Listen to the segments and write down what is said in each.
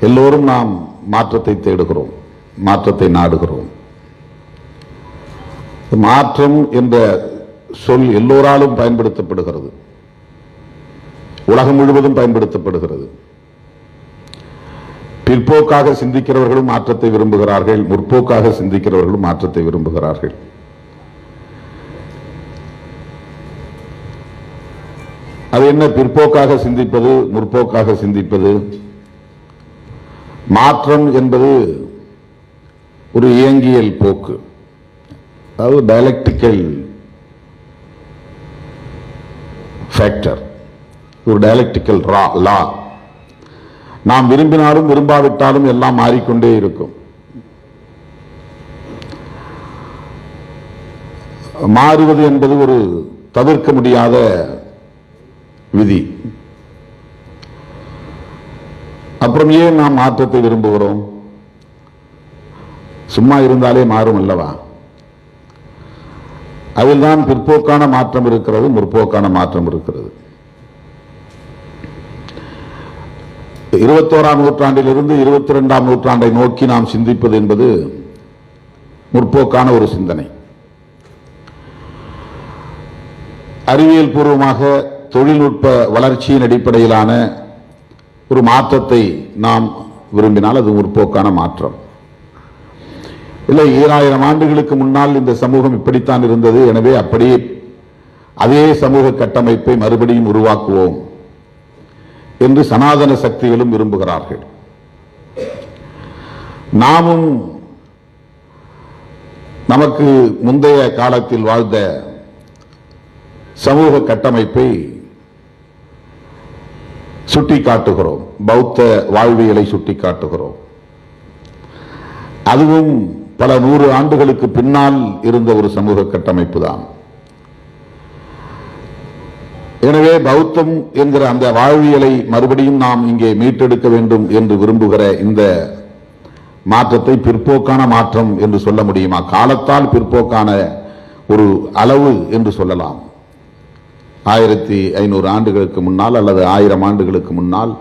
எல்லோரும் நாம் மாற்றத்தை தேடுகிறோம், மாற்றத்தை நாடுகிறோம். மாற்றம் என்ற சொல் எல்லோராலும் பயன்படுத்தப்படுகிறது, உலகம் முழுவதும் பயன்படுத்தப்படுகிறது. பிற்போக்காக சிந்திக்கிறவர்களும் மாற்றத்தை விரும்புகிறார்கள், முற்போக்காக சிந்திக்கிறவர்களும் மாற்றத்தை விரும்புகிறார்கள். அது என்ன பிற்போக்காக சிந்திப்பது, முற்போக்காக சிந்திப்பது? மாற்றம் என்பது ஒரு இயங்கியல் போக்கு, அதாவது டயலெக்டிக்கல் ஃபேக்டர், ஒரு டயலெக்டிக்கல் லா. நாம் விரும்பினாலும் விரும்பாவிட்டாலும் எல்லாம் மாறிக்கொண்டே இருக்கும். மாறுவது என்பது ஒரு தவிர்க்க முடியாத விதி. அப்புறம் ஏன் நாம் மாற்றத்தை விரும்புகிறோம்? சும்மா இருந்தாலே மாறும் அல்லவா? அதில்தான் பிற்போக்கான மாற்றம் இருக்கிறது, முற்போக்கான மாற்றம் இருக்கிறது. 21ஆம் நூற்றாண்டிலிருந்து 22ஆம் நூற்றாண்டை நோக்கி நாம் சிந்திப்பது என்பது முற்போக்கான ஒரு சிந்தனை. அறிவியல் பூர்வமாக தொழில்நுட்ப வளர்ச்சியின் அடிப்படையிலான ஒரு மாற்றத்தை நாம் விரும்பினால் அது முற்போக்கான மாற்றம். இல்லை, 2000 ஆண்டுகளுக்கு முன்னால் இந்த சமூகம் இப்படித்தான் இருந்தது, எனவே அப்படியே அதே சமூக கட்டமைப்பை மறுபடியும் உருவாக்குவோம் என்று சனாதன சக்திகளும் விரும்புகிறார்கள். நாமும் நமக்கு முந்தைய காலத்தில் வாழ்ந்த சமூக கட்டமைப்பை சுட்டிக்காட்டுகிறோம், பௌத்த வாழ்வியலை சுட்டிக்காட்டுகிறோம். அதுவும் பல 100 ஆண்டுகளுக்கு பின்னால் இருந்த ஒரு சமூக கட்டமைப்பு தான். எனவே பௌத்தம் என்கிற அந்த வாழ்வியலை மறுபடியும் நாம் இங்கே மீட்டெடுக்க வேண்டும் என்று விரும்புகிற இந்த மாற்றத்தை பிற்போக்கான மாற்றம் என்று சொல்ல முடியுமா? காலத்தால் பிற்போக்கான ஒரு அளவு என்று சொல்லலாம். 1500 ஆண்டுகளுக்கு முன்னால் அல்லது 1000 ஆண்டுகளுக்கு முன்னால்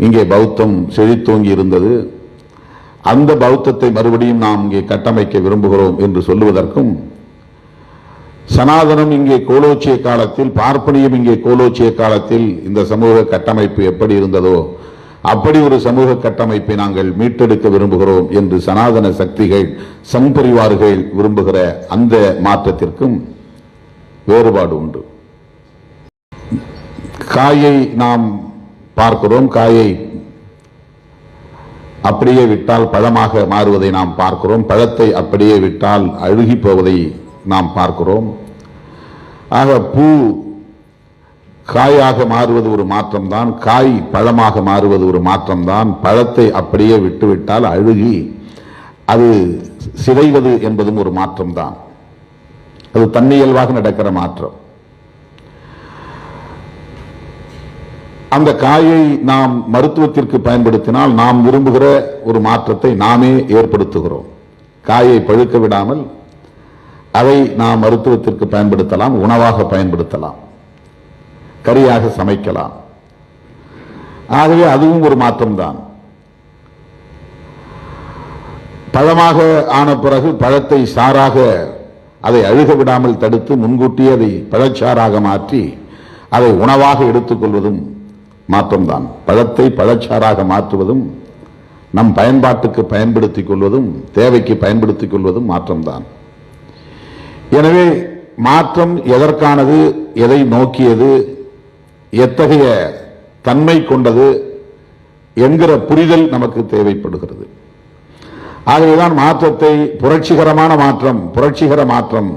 இங்கே பௌத்தம் செழித்தோங்கி இருந்தது. அந்த பௌத்தத்தை மறுபடியும் நாம் இங்கே கட்டமைக்க விரும்புகிறோம் என்று சொல்லுவதற்கும், சனாதனம் இங்கே கோலோச்சிய காலத்தில், பார்ப்பனியம் இங்கே கோலோச்சிய காலத்தில் இந்த சமூக கட்டமைப்பு எப்படி இருந்ததோ அப்படி ஒரு சமூக கட்டமைப்பை நாங்கள் மீட்டெடுக்க விரும்புகிறோம் என்று சனாதன சக்திகள், சம்பரிவார்கள் விரும்புகிற அந்த மாற்றத்திற்கும் வேறுபாடு உண்டு. காயை நாம் பார்க்கிறோம், காயை அப்படியே விட்டால் பழமாக மாறுவதை நாம் பார்க்கிறோம், பழத்தை அப்படியே விட்டால் அழுகி போவதை நாம் பார்க்கிறோம். ஆக பூ காயாக மாறுவது ஒரு மாற்றம்தான், காய் பழமாக மாறுவது ஒரு மாற்றம்தான். பழத்தை அப்படியே விட்டுவிட்டால் அழுகி அது சிதைவது என்பதும் ஒரு மாற்றம்தான். அது தன்னியல்பாக நடக்கிற மாற்றம். அந்த காயை நாம் மருத்துவத்திற்கு பயன்படுத்தினால் நாம் விரும்புகிற ஒரு மாற்றத்தை நாமே ஏற்படுத்துகிறோம். காயை பழுக்க விடாமல் அதை நாம் மருத்துவத்திற்கு பயன்படுத்தலாம், உணவாக பயன்படுத்தலாம், கறியாக சமைக்கலாம். ஆகவே அதுவும் ஒரு மாற்றம்தான். பழமாக ஆன பிறகு பழத்தை சாராக, அதை அழுக விடாமல் தடுத்து முன்கூட்டி அதை பழச்சாராக மாற்றி அதை உணவாக எடுத்துக்கொள்வதும் மாற்றம்தான். பழத்தை பழச்சாராக மாற்றுவதும், நம் பயன்பாட்டுக்கு பயன்படுத்திக் கொள்வதும், தேவைக்கு பயன்படுத்திக் கொள்வதும் மாற்றம்தான். எனவே மாற்றம் எதற்கானது, எதை நோக்கியது, எத்தகைய தன்மை கொண்டது என்கிற புரிதல் நமக்கு தேவைப்படுகிறது. ஆகவேதான் மாற்றத்தை புரட்சிகரமான மாற்றம், புரட்சிகர மாற்றம்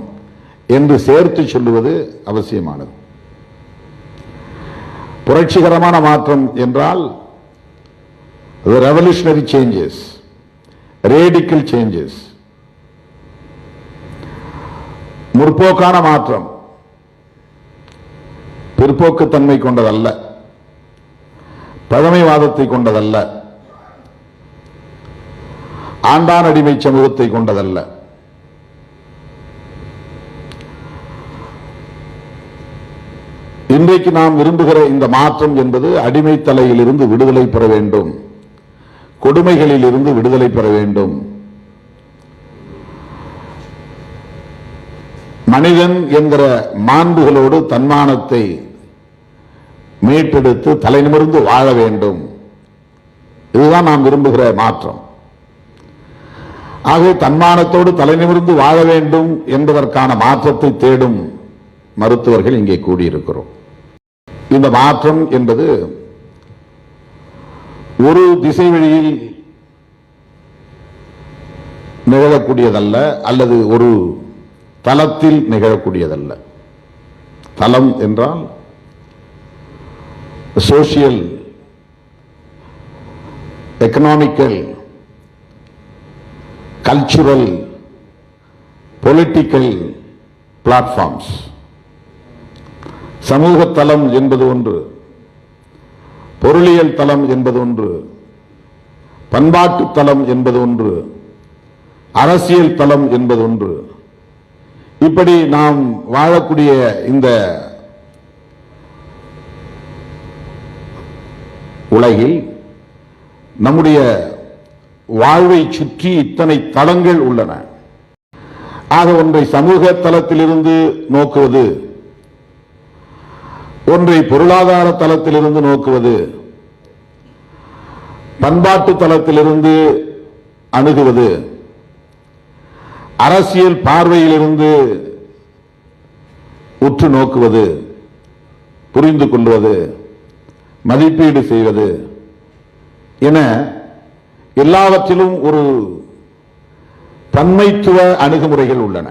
என்று சேர்த்து சொல்லுவது அவசியமானது. புரட்சிகரமான மாற்றம் என்றால் ரெவல்யூஷனரி சேஞ்சஸ், ரேடிக்கல் சேஞ்சஸ். முற்போக்கான மாற்றம் பிற்போக்குத்தன்மை கொண்டதல்ல, பழமைவாதத்தை கொண்டதல்ல, ஆண்டான் அடிமை சமூகத்தை கொண்டதல்ல. இன்றைக்கு நாம் விரும்புகிற இந்த மாற்றம் என்பது அடிமை தலையிலிருந்து விடுதலை பெற வேண்டும், கொடுமைகளில் இருந்து விடுதலை பெற வேண்டும். மனிதன் என்கிற மாண்புகளோடு தன்மானத்தை மீட்டெடுத்து தலைநிமிர்ந்து வாழ வேண்டும். இதுதான் நாம் விரும்புகிற மாற்றம். ஆகவே தன்மானத்தோடு தலைநிமிர்ந்து வாழ வேண்டும் என்பதற்கான மாற்றத்தை தேடும் மருத்துவர்கள் இங்கே கூடியிருக்கிறோம். இந்த மாற்றம் என்பது ஒரு திசை வழியில் நிகழக்கூடியதல்ல, அல்லது ஒரு தளத்தில் நிகழக்கூடியதல்ல. தளம் என்றால் social, economical, cultural, political platforms. சமூக தளம் என்பது ஒன்று, பொருளியல் தளம் என்பது ஒன்று, பண்பாட்டு தளம் என்பது ஒன்று, அரசியல் தளம் என்பது ஒன்று. இப்படி நாம் வாழக்கூடிய இந்த உலகில் நம்முடைய வாழ்வை சுற்றி இத்தனை தளங்கள் உள்ளன. ஆக ஒன்றை சமூக தளத்திலிருந்து நோக்குவது, ஒன்றை பொருளாதார தளத்திலிருந்து நோக்குவது, பண்பாட்டு தளத்திலிருந்து அணுகுவது, அரசியல் பார்வையிலிருந்து உற்று நோக்குவது, புரிந்து கொள்வது, மதிப்பீடு செய்வது என எல்லாவற்றிலும் ஒரு பன்மைத்துவ அணுகுமுறைகள் உள்ளன,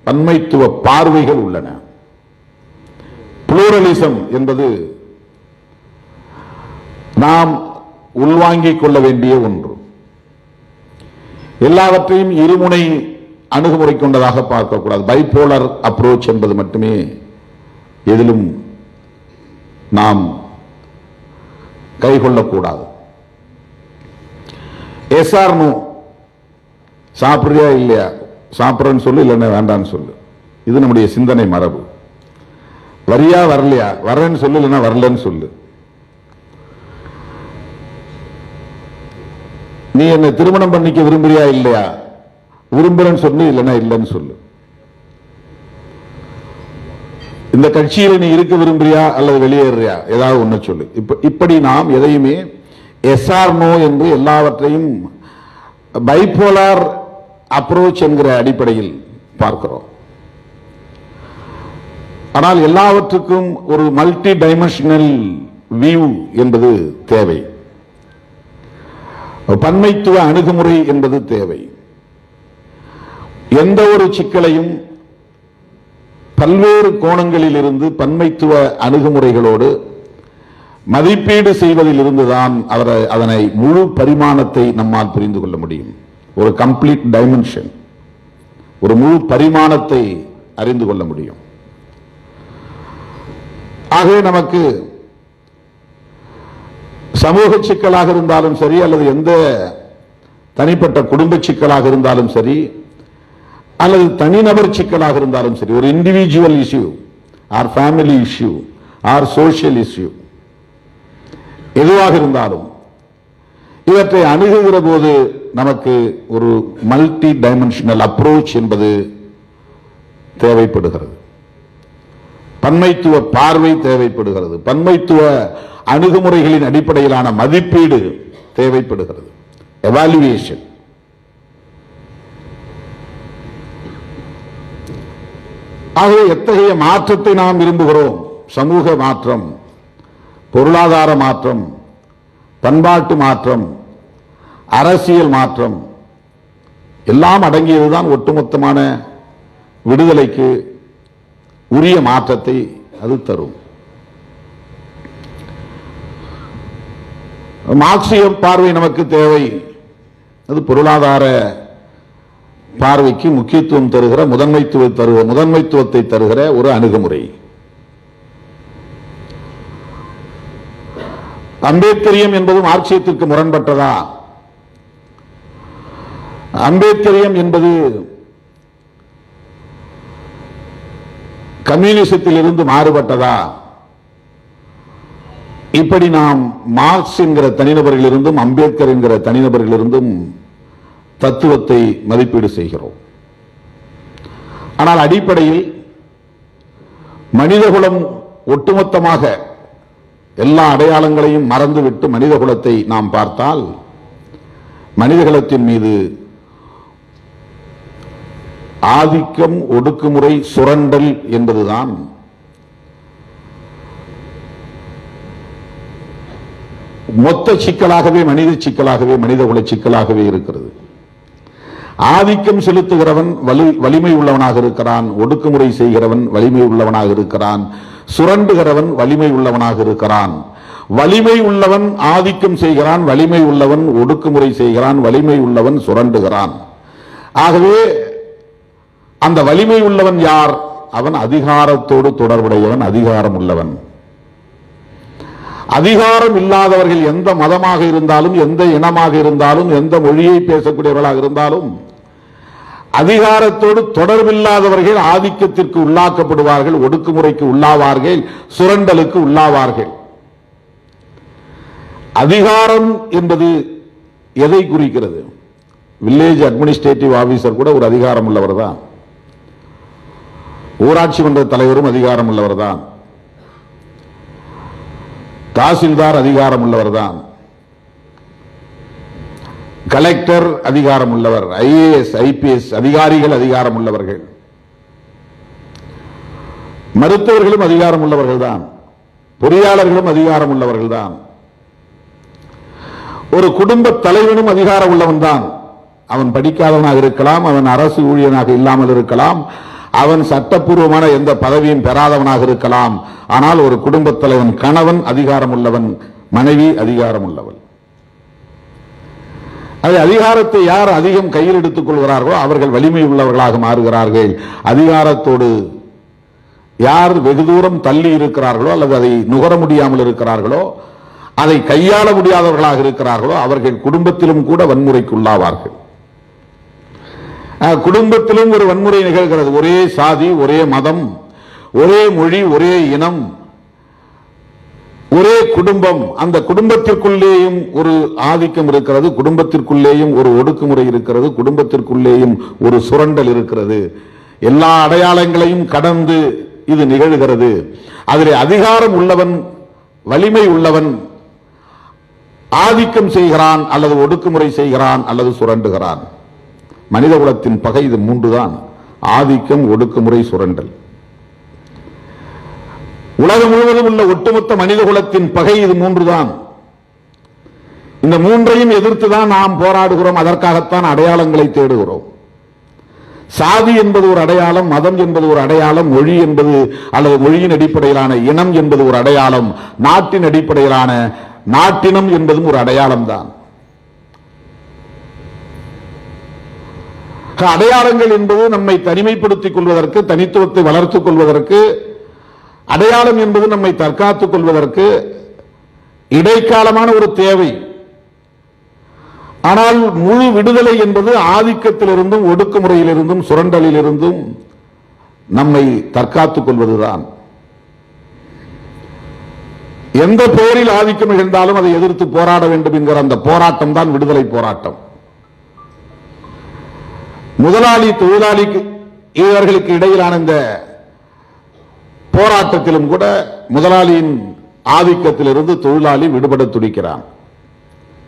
பன்மைத்துவ பார்வைகள் உள்ளன. புளூரலிசம் என்பது நாம் உள்வாங்கிக் கொள்ள வேண்டிய ஒன்று. எல்லாவற்றையும் இருமுனை அணுகுமுறை கொண்டதாக பார்க்கக்கூடாது. பைபோலர் அப்ரோச் என்பது மட்டுமே எதிலும் நாம் கைகொள்ளக்கூடாது. எஸ் ஆர் நோ, சாப்பிடுறியா இல்லையா, சாப்பிட்றன்னு சொல்லு, இல்லைன்னா வேண்டான்னு சொல்லு. இது நம்முடைய சிந்தனை மரபு. வரியா வரலையா, வர்றேன்னு சொல்லு, இல்லைன்னா வரலன்னு சொல்லு. நீ என்ன திருமணம் பண்ணிக்க விரும்புறியா இல்லையா, விரும்புறேன்னு சொல்லு, இல்லைன்னா இல்லைன்னு சொல்லு. இந்த கட்சியில் நீ இருக்க விரும்புறியா அல்லது வெளியேறியா, ஏதாவது ஒண்ணு சொல்லு. இப்படி நாம் எதையுமே எஸ் ஆர் நோ என்று எல்லாவற்றையும் பைபோலார் அப்ரோச் என்கிற அடிப்படையில் பார்க்கிறோம். ஆனால் எல்லாவற்றுக்கும் ஒரு மல்டி டைமென்ஷனல் வியூ என்பது தேவை, பன்மைத்துவ அணுகுமுறை என்பது தேவை. எந்த ஒரு சிக்கலையும் பல்வேறு கோணங்களில் இருந்து பன்மைத்துவ அணுகுமுறைகளோடு மதிப்பீடு செய்வதில் இருந்துதான் அதனை முழு பரிமாணத்தை நம்மால் புரிந்து கொள்ள முடியும். ஒரு கம்ப்ளீட் டைமென்ஷன், ஒரு முழு பரிமாணத்தை அறிந்து கொள்ள முடியும். ஆகவே நமக்கு சமூக சிக்கலாக இருந்தாலும் சரி, அல்லது எந்த தனிப்பட்ட குடும்ப சிக்கலாக இருந்தாலும் சரி, அல்லது தனிநபர் சிக்கலாக இருந்தாலும் சரி, ஒரு individual issue R family issue R social issue எதுவாக இருந்தாலும் இவற்றை அணுகுகிற போது நமக்கு ஒரு மல்டி டைமென்ஷனல் அப்ரோச் என்பது தேவைப்படுகிறது. பன்மைத்துவ பார்வை தேவைப்படுகிறது. பன்மைத்துவ அணுகுமுறைகளின் அடிப்படையிலான மதிப்பீடு தேவைப்படுகிறது, எவாலுவேஷன். ஆகவே எத்தகைய மாற்றத்தை நாம் விரும்புகிறோம்? சமூக மாற்றம், பொருளாதார மாற்றம், பண்பாட்டு மாற்றம், அரசியல் மாற்றம் எல்லாம் அடங்கியதுதான் ஒட்டுமொத்தமான விடுதலைக்கு உரிய மாற்றத்தை அது தரும். மார்க்சிய பார்வை நமக்கு தேவை. அது பொருளாதார பார்வைக்கு முக்கியத்துவம் தருகிற, முதன்மைத்துவத்தை தருகிற ஒரு அணுகுமுறை. அம்பேத்கரியம் என்பது மார்க்சியத்திற்கு முரண்பட்டதா? அம்பேத்கரியம் என்பது கம்யூனிசத்தில் இருந்து மாறுபட்டதா? இப்படி நாம் மார்க்ஸ் என்கிற தனிநபர்களிலிருந்தும் அம்பேத்கர் என்கிற தனிநபர்களிலிருந்தும் தத்துவத்தை மதிப்பீடு செய்கிறோம். ஆனால் அடிப்படையில் மனிதகுலம் ஒட்டுமொத்தமாக எல்லா அடையாளங்களையும் மறந்துவிட்டு மனிதகுலத்தை நாம் பார்த்தால் மனிதகுலத்தின் மீது ஆதிக்கம், ஒடுக்குமுறை, சுரண்டல் என்பதுதான் மொத்த சிக்கலாகவே, மனித சிக்கலாகவே, மனிதகுல சிக்கலாகவே இருக்கிறது. ஆதிக்கம் செலுத்துகிறவன் வலிமை உள்ளவனாக இருக்கிறான், ஒடுக்குமுறை செய்கிறவன் வலிமை உள்ளவனாக இருக்கிறான், சுரண்டுகிறவன் வலிமை உள்ளவனாக இருக்கிறான். வலிமை உள்ளவன் ஆதிக்கம் செய்கிறான், வலிமை உள்ளவன் ஒடுக்குமுறை செய்கிறான், வலிமை உள்ளவன் சுரண்டுகிறான். ஆகவே அந்த வலிமை உள்ளவன் யார்? அவன் அதிகாரத்தோடு தொடர்புடையவன், அதிகாரம் உள்ளவன். அதிகாரம் இல்லாதவர்கள் எந்த மதமாக இருந்தாலும், எந்த இனமாக இருந்தாலும், எந்த மொழியை பேசக்கூடியவர்களாக இருந்தாலும், அதிகாரத்தோடு தொடர்பில்லாதவர்கள் ஆதிக்கத்திற்கு உள்ளாக்கப்படுவார்கள், ஒடுக்குமுறைக்கு உள்ளாவார்கள், சுரண்டலுக்கு உள்ளாவார்கள். அதிகாரம் என்பது எதை குறிக்கிறது? வில்லேஜ் அட்மினிஸ்ட்ரேட்டிவ் ஆபீசர் கூட ஒரு அதிகாரம் உள்ளவர் தான். ஊராட்சி மன்ற தலைவரும் அதிகாரம் உள்ளவர் தான். தாசில்தார் அதிகாரம் உள்ளவர் தான். கலெக்டர் அதிகாரம் உள்ளவர், ஐஏஎஸ், ஐபிஎஸ் அதிகாரிகள் அதிகாரம் உள்ளவர்கள், மருத்துவர்களும் அதிகாரம் உள்ளவர்கள் தான், பொறியாளர்களும் அதிகாரம் உள்ளவர்கள் தான், ஒரு குடும்ப தலைவனும் அதிகாரம் உள்ளவன் தான். அவன் படிக்காதவனாக இருக்கலாம், அவன் அரசு ஊழியனாக இல்லாமல் இருக்கலாம், அவன் சட்டப்பூர்வமான எந்த பதவியும் பெறாதவனாக இருக்கலாம். ஆனால் ஒரு குடும்ப தலைவன், கணவன் அதிகாரம் உள்ளவன், மனைவி அதிகாரம் உள்ளவன். அதிகாரத்தை யார் அதிகம் கையில் எடுத்துக் கொள்கிறார்களோ அவர்கள் வலிமை உள்ளவர்களாக மாறுகிறார்கள். அதிகாரத்தோடு யார் வெகு தூரம் தள்ளி இருக்கிறார்களோ அல்லது அதை நுகர முடியாமல் இருக்கிறார்களோ, அதை கையாள முடியாதவர்களாக இருக்கிறார்களோ, அவர்கள் குடும்பத்திலும் கூட வன்முறைக்கு உள்ளாவார்கள். குடும்பத்திலும் ஒரு வன்முறை நிகழ்கிறது. ஒரே சாதி, ஒரே மதம், ஒரே மொழி, ஒரே இனம், ஒரே குடும்பம். அந்த குடும்பத்திற்குள்ளேயும் ஒரு ஆதிக்கம் இருக்கிறது, குடும்பத்திற்குள்ளேயும் ஒரு ஒடுக்குமுறை இருக்கிறது, குடும்பத்திற்குள்ளேயும் ஒரு சுரண்டல் இருக்கிறது. எல்லா அடையாளங்களையும் கடந்து இது நிகழ்கிறது. அதில் அதிகாரம் உள்ளவன், வலிமை உள்ளவன் ஆதிக்கம் செய்கிறான், அல்லது ஒடுக்குமுறை செய்கிறான், அல்லது சுரண்டுகிறான். மனித குலத்தின் பகை இது மூன்று தான்: ஆதிக்கம், ஒடுக்குமுறை, சுரண்டல். உலகம் முழுவதும் உள்ள ஒட்டுமொத்த மனித குலத்தின் பகை இது மூன்று தான். இந்த மூன்றையும் எதிர்த்து தான் நாம் போராடுகிறோம். அதற்காகத்தான் அடையாளங்களை தேடுகிறோம். சாதி என்பது ஒரு அடையாளம், மதம் என்பது ஒரு அடையாளம், மொழி என்பது அல்லது மொழியின் அடிப்படையிலான இனம் என்பது ஒரு அடையாளம், நாட்டின் அடிப்படையிலான நாட்டினம் என்பதும் ஒரு அடையாளம் தான். அடையாளங்கள் என்பது நம்மை தனிமைப்படுத்திக் கொள்வதற்கு, தனித்துவத்தை வளர்த்துக் கொள்வதற்கு, அடையாளம் என்பது நம்மை தற்காத்துக் கொள்வதற்கு இடைக்காலமான ஒரு தேவை. ஆனால் முழு விடுதலை என்பது ஆதிக்கத்திலிருந்தும், ஒடுக்குமுறையிலிருந்தும், சுரண்டலிலிருந்தும் நம்மை தற்காத்துக் கொள்வதுதான். எந்த பெயரில் ஆதிக்கம் இருந்தாலும் அதை எதிர்த்து போராட வேண்டும் என்கிற அந்த போராட்டம் தான் விடுதலை போராட்டம். முதலாளி தொழிலாளிக்கு இவர்களுக்கு இடையிலான இந்த போராட்டத்திலும் கூட முதலாளியின் ஆதிக்கத்திலிருந்து தொழிலாளி விடுபட துடிக்கிறான்.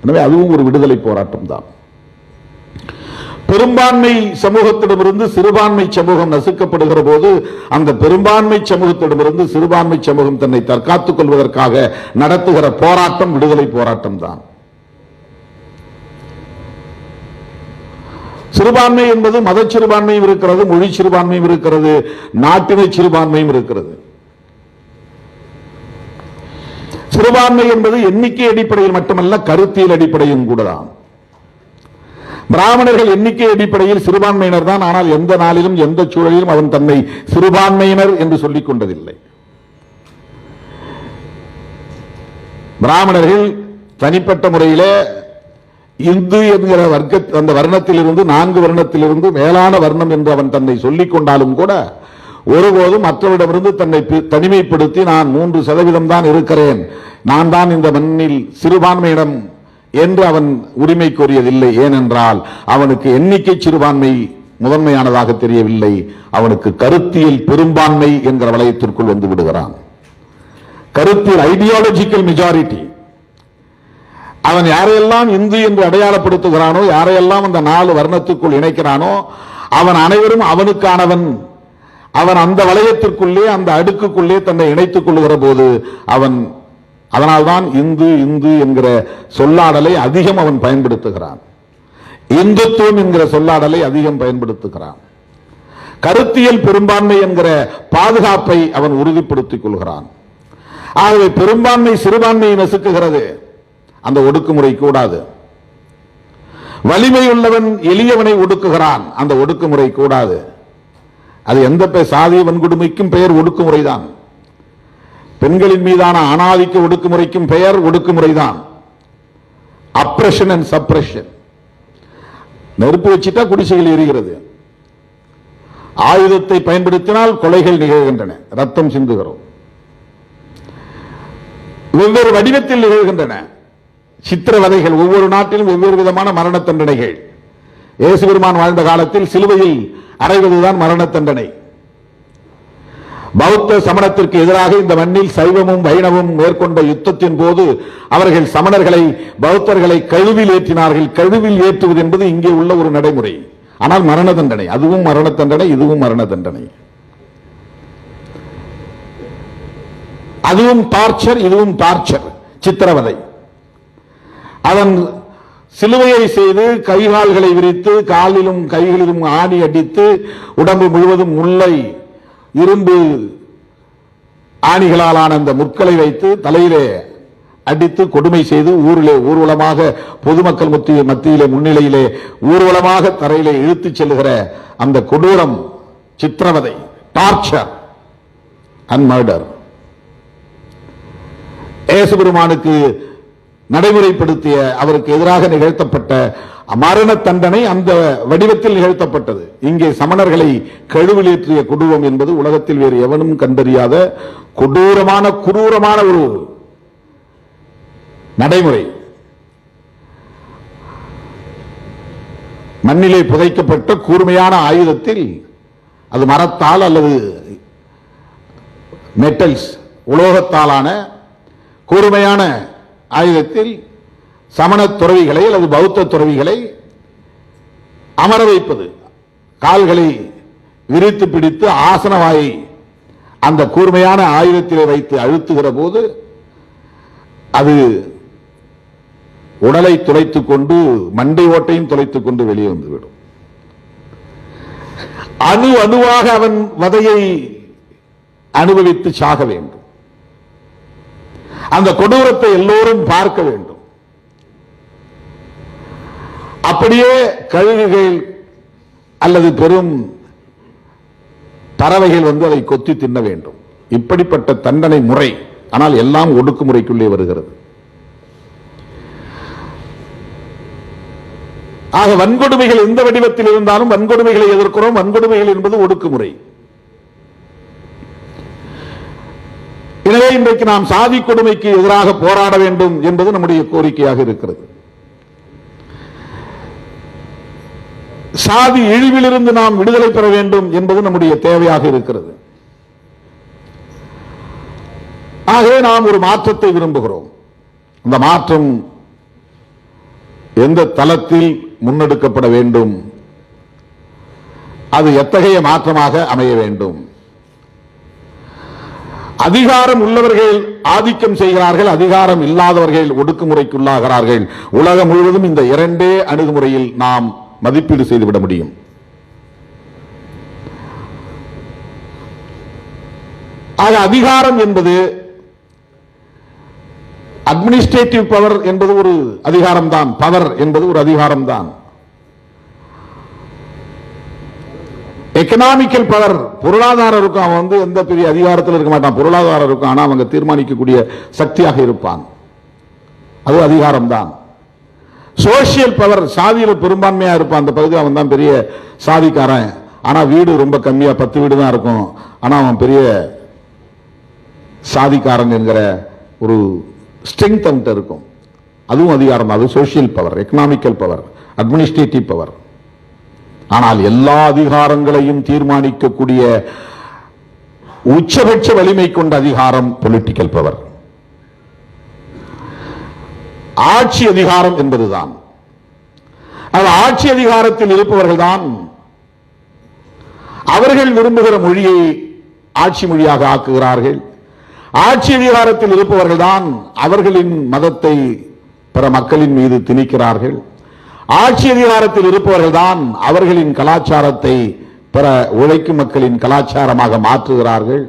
எனவே அதுவும் ஒரு விடுதலை போராட்டம் தான். பெரும்பான்மை சமூகத்திடமிருந்து சிறுபான்மை சமூகம் நசுக்கப்படுகிற போது அந்த பெரும்பான்மை சமூகத்திடமிருந்து சிறுபான்மை சமூகம் தன்னை தற்காத்துக் கொள்வதற்காக நடத்துகிற போராட்டம் விடுதலை போராட்டம் தான். சிறுபான்மை என்பது மத சிறுபான்மையும் இருக்கிறது, மொழி சிறுபான்மையும் இருக்கிறது, நாட்டின சிறுபான்மையும் இருக்கிறது. சிறுபான்மை என்பது எண்ணிக்கை அடிப்படையில் மட்டுமல்ல, கருத்தியல் அடிப்படையும் கூடதான். பிராமணர்கள் எண்ணிக்கை அடிப்படையில் சிறுபான்மையினர் தான். ஆனால் எந்த நாளிலும் எந்த சூழலிலும் அவன் தன்னை சிறுபான்மையினர் என்று சொல்லிக் கொண்டதில்லை. பிராமணர்கள் தனிப்பட்ட முறையிலே இந்து என்கிற வர்க்க அந்த வர்ணத்திலிருந்து 4 வர்ணத்திலிருந்து மேலான வர்ணம் என்று அவன் தன்னை சொல்லிக் கொண்டாலும் கூட ஒருபோதும் மற்றவரிடமிருந்து தன்னை தனிமைப்படுத்தி நான் 3% தான் இருக்கிறேன், நான் தான் இந்த மண்ணில் சிறுபான்மையிடம் என்று அவன் உரிமை கோரியதில்லை. ஏனென்றால் அவனுக்கு எண்ணிக்கை சிறுபான்மை முதன்மையானதாக தெரியவில்லை, அவனுக்கு கருத்தியல் பெரும்பான்மை என்கிற வளையத்திற்குள் வந்து விடுகிறான். கருத்தியல் ஐடியாலஜிக்கல் மெஜாரிட்டி. அவன் யாரையெல்லாம் இந்து என்று அடையாளப்படுத்துகிறானோ, யாரையெல்லாம் அந்த 4 வர்ணத்துக்குள் இணைக்கிறானோ, அவன் அனைவரும் அவனுக்கானவன். அவன் அந்த வளையத்திற்குள்ளே, அந்த அடுக்குக்குள்ளே தன்னை இணைத்துக் கொள்ளுகிற போது அவன், அதனால்தான் இந்து இந்து என்கிற சொல்லாடலை அதிகம் அவன் பயன்படுத்துகிறான். இந்துத்துவம் என்கிற சொல்லாடலை அதிகம் பயன்படுத்துகிறான். கருத்தியல் பெரும்பான்மை என்கிற பாதுகாப்பை அவன் உறுதிப்படுத்திக் கொள்கிறான். ஆகவே பெரும்பான்மை சிறுபான்மையை நசுக்குகிறது, அந்த ஒடுக்குமுறை கூடாது. வலிமை உள்ளவன் எளியவனை ஒடுக்குகிறான், அந்த ஒடுக்குமுறை கூடாது. அது எந்த சாதிய வன்கொடுமைக்கும் பெயர் ஒடுக்குமுறைதான். பெண்களின் மீதான ஆணாதிக்க ஒடுக்குமுறைக்கும் பெயர் ஒடுக்குமுறைதான். Oppression and suppression. நெருப்பு வச்சுட்டா குடிசைகள் எரிகிறது, ஆயுதத்தை பயன்படுத்தினால் கொலைகள் நிகழ்கின்றன, ரத்தம் சிந்துகிறோம், வெவ்வேறு வடிவத்தில் நிகழ்கின்றன. சித்திரவதைகள், ஒவ்வொரு நாட்டிலும் வெவ்வேறு விதமான மரண தண்டனைகள். இயேசு பெருமான் வாழ்ந்த காலத்தில் சிலுவையில் அறைவதுதான் மரண தண்டனை. பௌத்த சமணத்திற்கு எதிராக இந்த மண்ணில் சைவமும் வைணவமும் மேற்கொண்ட யுத்தத்தின் போது அவர்கள் சமணர்களை, பௌத்தர்களை கழுவில் ஏற்றினார்கள். கழுவில் ஏற்றுவது என்பது இங்கே உள்ள ஒரு நடைமுறை. ஆனால் மரண தண்டனை, அதுவும் மரண தண்டனை, இதுவும் மரண தண்டனை. அதுவும் டார்ச்சர், இதுவும் டார்ச்சர், சித்திரவதை. அவன் சிலுவையை செய்து கைகால்களை விரித்து காலிலும் கைகளிலும் ஆணி அடித்து உடம்பு முழுவதும் முல்லை இரும்பு ஆணிகளாலான அந்த முட்களை வைத்து தலையிலே அடித்து கொடுமை செய்து ஊரிலே ஊர்வலமாக பொதுமக்கள் மத்தியிலே முன்னிலையிலே ஊர்வலமாக தரையிலே இழுத்துச் செல்லுகிற அந்த கொடூரம், சித்திரவதை, டார்ச்சர் அண்ட் மர்டர் இயேசு பெருமானுக்கு நடைமுறைப்படுத்திய, அவருக்கு எதிராக நிகழ்த்தப்பட்ட மரண தண்டனை அந்த வடிவத்தில் நிகழ்த்தப்பட்டது. இங்கே சமணர்களை கழுவில் ஏற்றிய கொடூரம் என்பது உலகத்தில் வேறு எவனும் கண்டறியாத கொடூரமான குரூரமான ஒரு நடைமுறை. மண்ணிலே புதைக்கப்பட்ட கூர்மையான ஆயுதத்தில், அது மரத்தால் அல்லது மெட்டல்ஸ் உலோகத்தாலான கூர்மையான ஆயுதத்தில் சமண துறவிகளை அல்லது பௌத்த துறவிகளை அமர வைப்பது, கால்களை விரித்து பிடித்து ஆசனவாயை அந்த கூர்மையான ஆயுதத்திலே வைத்து அழுத்துகிற போது அது உடலை துளைத்துக் கொண்டு மண்டை ஓட்டையும் துளைத்துக் கொண்டு வெளியே வந்துவிடும். அணு அணுவாக அவன் வதையை அனுபவித்து சாக வேண்டும். அந்த கொடூரத்தை எல்லோரும் பார்க்க வேண்டும். அப்படியே கழுகுகள் அல்லது பெரும் பறவைகள் வந்து அதை கொத்தி தின்ன வேண்டும். இப்படிப்பட்ட தண்டனை முறை. ஆனால் எல்லாம் ஒடுக்குமுறைக்குள்ளே வருகிறது. ஆக வன்கொடுமைகள் எந்த வடிவத்தில் இருந்தாலும் வன்கொடுமைகளை எதிர்க்கிறோம். வன்கொடுமைகள் என்பது ஒடுக்குமுறை. எனவே இன்றைக்கு நாம் சாதி கொடுமைக்கு எதிராக போராட வேண்டும் என்பது நம்முடைய கோரிக்கையாக இருக்கிறது. சாதி இழிவிலிருந்து நாம் விடுதலை பெற வேண்டும் என்பது நம்முடைய தேவையாக இருக்கிறது. ஆகவே நாம் ஒரு மாற்றத்தை விரும்புகிறோம். அந்த மாற்றம் எந்த தளத்தில் முன்னெடுக்கப்பட வேண்டும், அது எத்தகைய மாற்றமாக அமைய வேண்டும்? அதிகாரம் உள்ளவர்கள் ஆதிக்கம் செய்கிறார்கள், அதிகாரம் இல்லாதவர்கள் ஒடுக்குமுறைக்குள்ளாகிறார்கள். உலகம் முழுவதும் இந்த இரண்டே அணுகுமுறையில் நாம் மதிப்பீடு செய்துவிட முடியும். ஆக அதிகாரம் என்பது, அட்மினிஸ்ட்ரேட்டிவ் பவர் என்பது ஒரு அதிகாரம் தான், பவர் என்பது ஒரு அதிகாரம் தான். எக்கனாமிக்கல் பவர், பொருளாதாரம் இருக்கும், அவன் வந்து எந்த பெரிய அதிகாரத்தில் இருக்க மாட்டான், பொருளாதாரம் இருக்கும், ஆனால் அவங்க தீர்மானிக்கக்கூடிய சக்தியாக இருப்பான், அது அதிகாரம் தான். சோசியல் பவர், சாதியில் பெரும்பான்மையா இருப்பான், அந்த பகுதி அவன் தான் பெரிய சாதிக்காரன், ஆனா வீடு ரொம்ப கம்மியா 10 வீடு தான் இருக்கும், ஆனா அவன் பெரிய சாதிக்காரன் என்கிற ஒரு ஸ்ட்ரெங்க் அவன்கிட்ட இருக்கும். அதுவும் அதிகாரம், அது social power, economical power, administrative power. ஆனால் எல்லா அதிகாரங்களையும் தீர்மானிக்கக்கூடிய உச்சபட்ச வலிமை கொண்ட அதிகாரம் பொலிட்டிக்கல் பவர், ஆட்சி அதிகாரம் என்பதுதான். ஆட்சி அதிகாரத்தில் இருப்பவர்கள் தான் அவர்கள் விரும்புகிற மொழியை ஆட்சி மொழியாக ஆக்குகிறார்கள். ஆட்சி அதிகாரத்தில் இருப்பவர்கள் தான் அவர்களின் மதத்தை பிற மக்களின் மீது திணிக்கிறார்கள். ஆட்சி அதிகாரத்தில் இருப்பவர்கள் தான் அவர்களின் கலாச்சாரத்தை பிற உழைக்கும் மக்களின் கலாச்சாரமாக மாற்றுகிறார்கள்.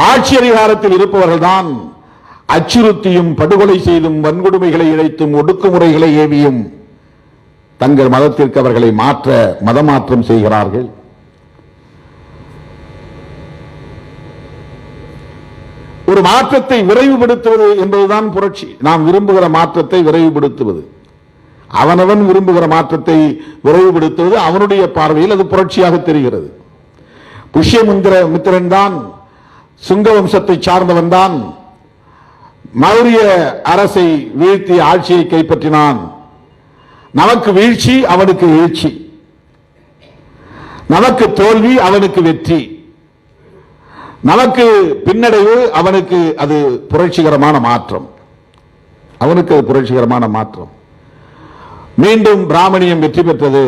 ஆட்சி அதிகாரத்தில் இருப்பவர்கள் தான் அச்சுறுத்தியும் படுகொலை செய்தும் வன்கொடுமைகளை இழைத்தும் ஒடுக்குமுறைகளை ஏவியும் தங்கள் மதத்திற்கு அவர்களை மாற்ற மதமாற்றம் செய்கிறார்கள். ஒரு மாற்றத்தை விரைவுபடுத்துவது என்பதுதான் புரட்சி. நாம் விரும்புகிற மாற்றத்தை விரைவுபடுத்துவது, அவனவன் விரும்புகிற மாற்றத்தை விரைவுபடுத்துவது அவனுடைய பார்வையில் அது புரட்சியாக தெரிகிறது. புஷ்யமித்திரன் தான் சுங்க வம்சத்தை சார்ந்தவன் தான் மௌரிய அரசை வீழ்த்தி ஆட்சியை கைப்பற்றினான். நமக்கு வீழ்ச்சி அவனுக்கு வீழ்ச்சி, நமக்கு தோல்வி அவனுக்கு வெற்றி, நமக்கு பின்னடைவு அவனுக்கு அது புரட்சிகரமான மாற்றம், அவனுக்கு அது புரட்சிகரமான மாற்றம். மீண்டும் பிராமணியம் வெற்றி பெற்றது,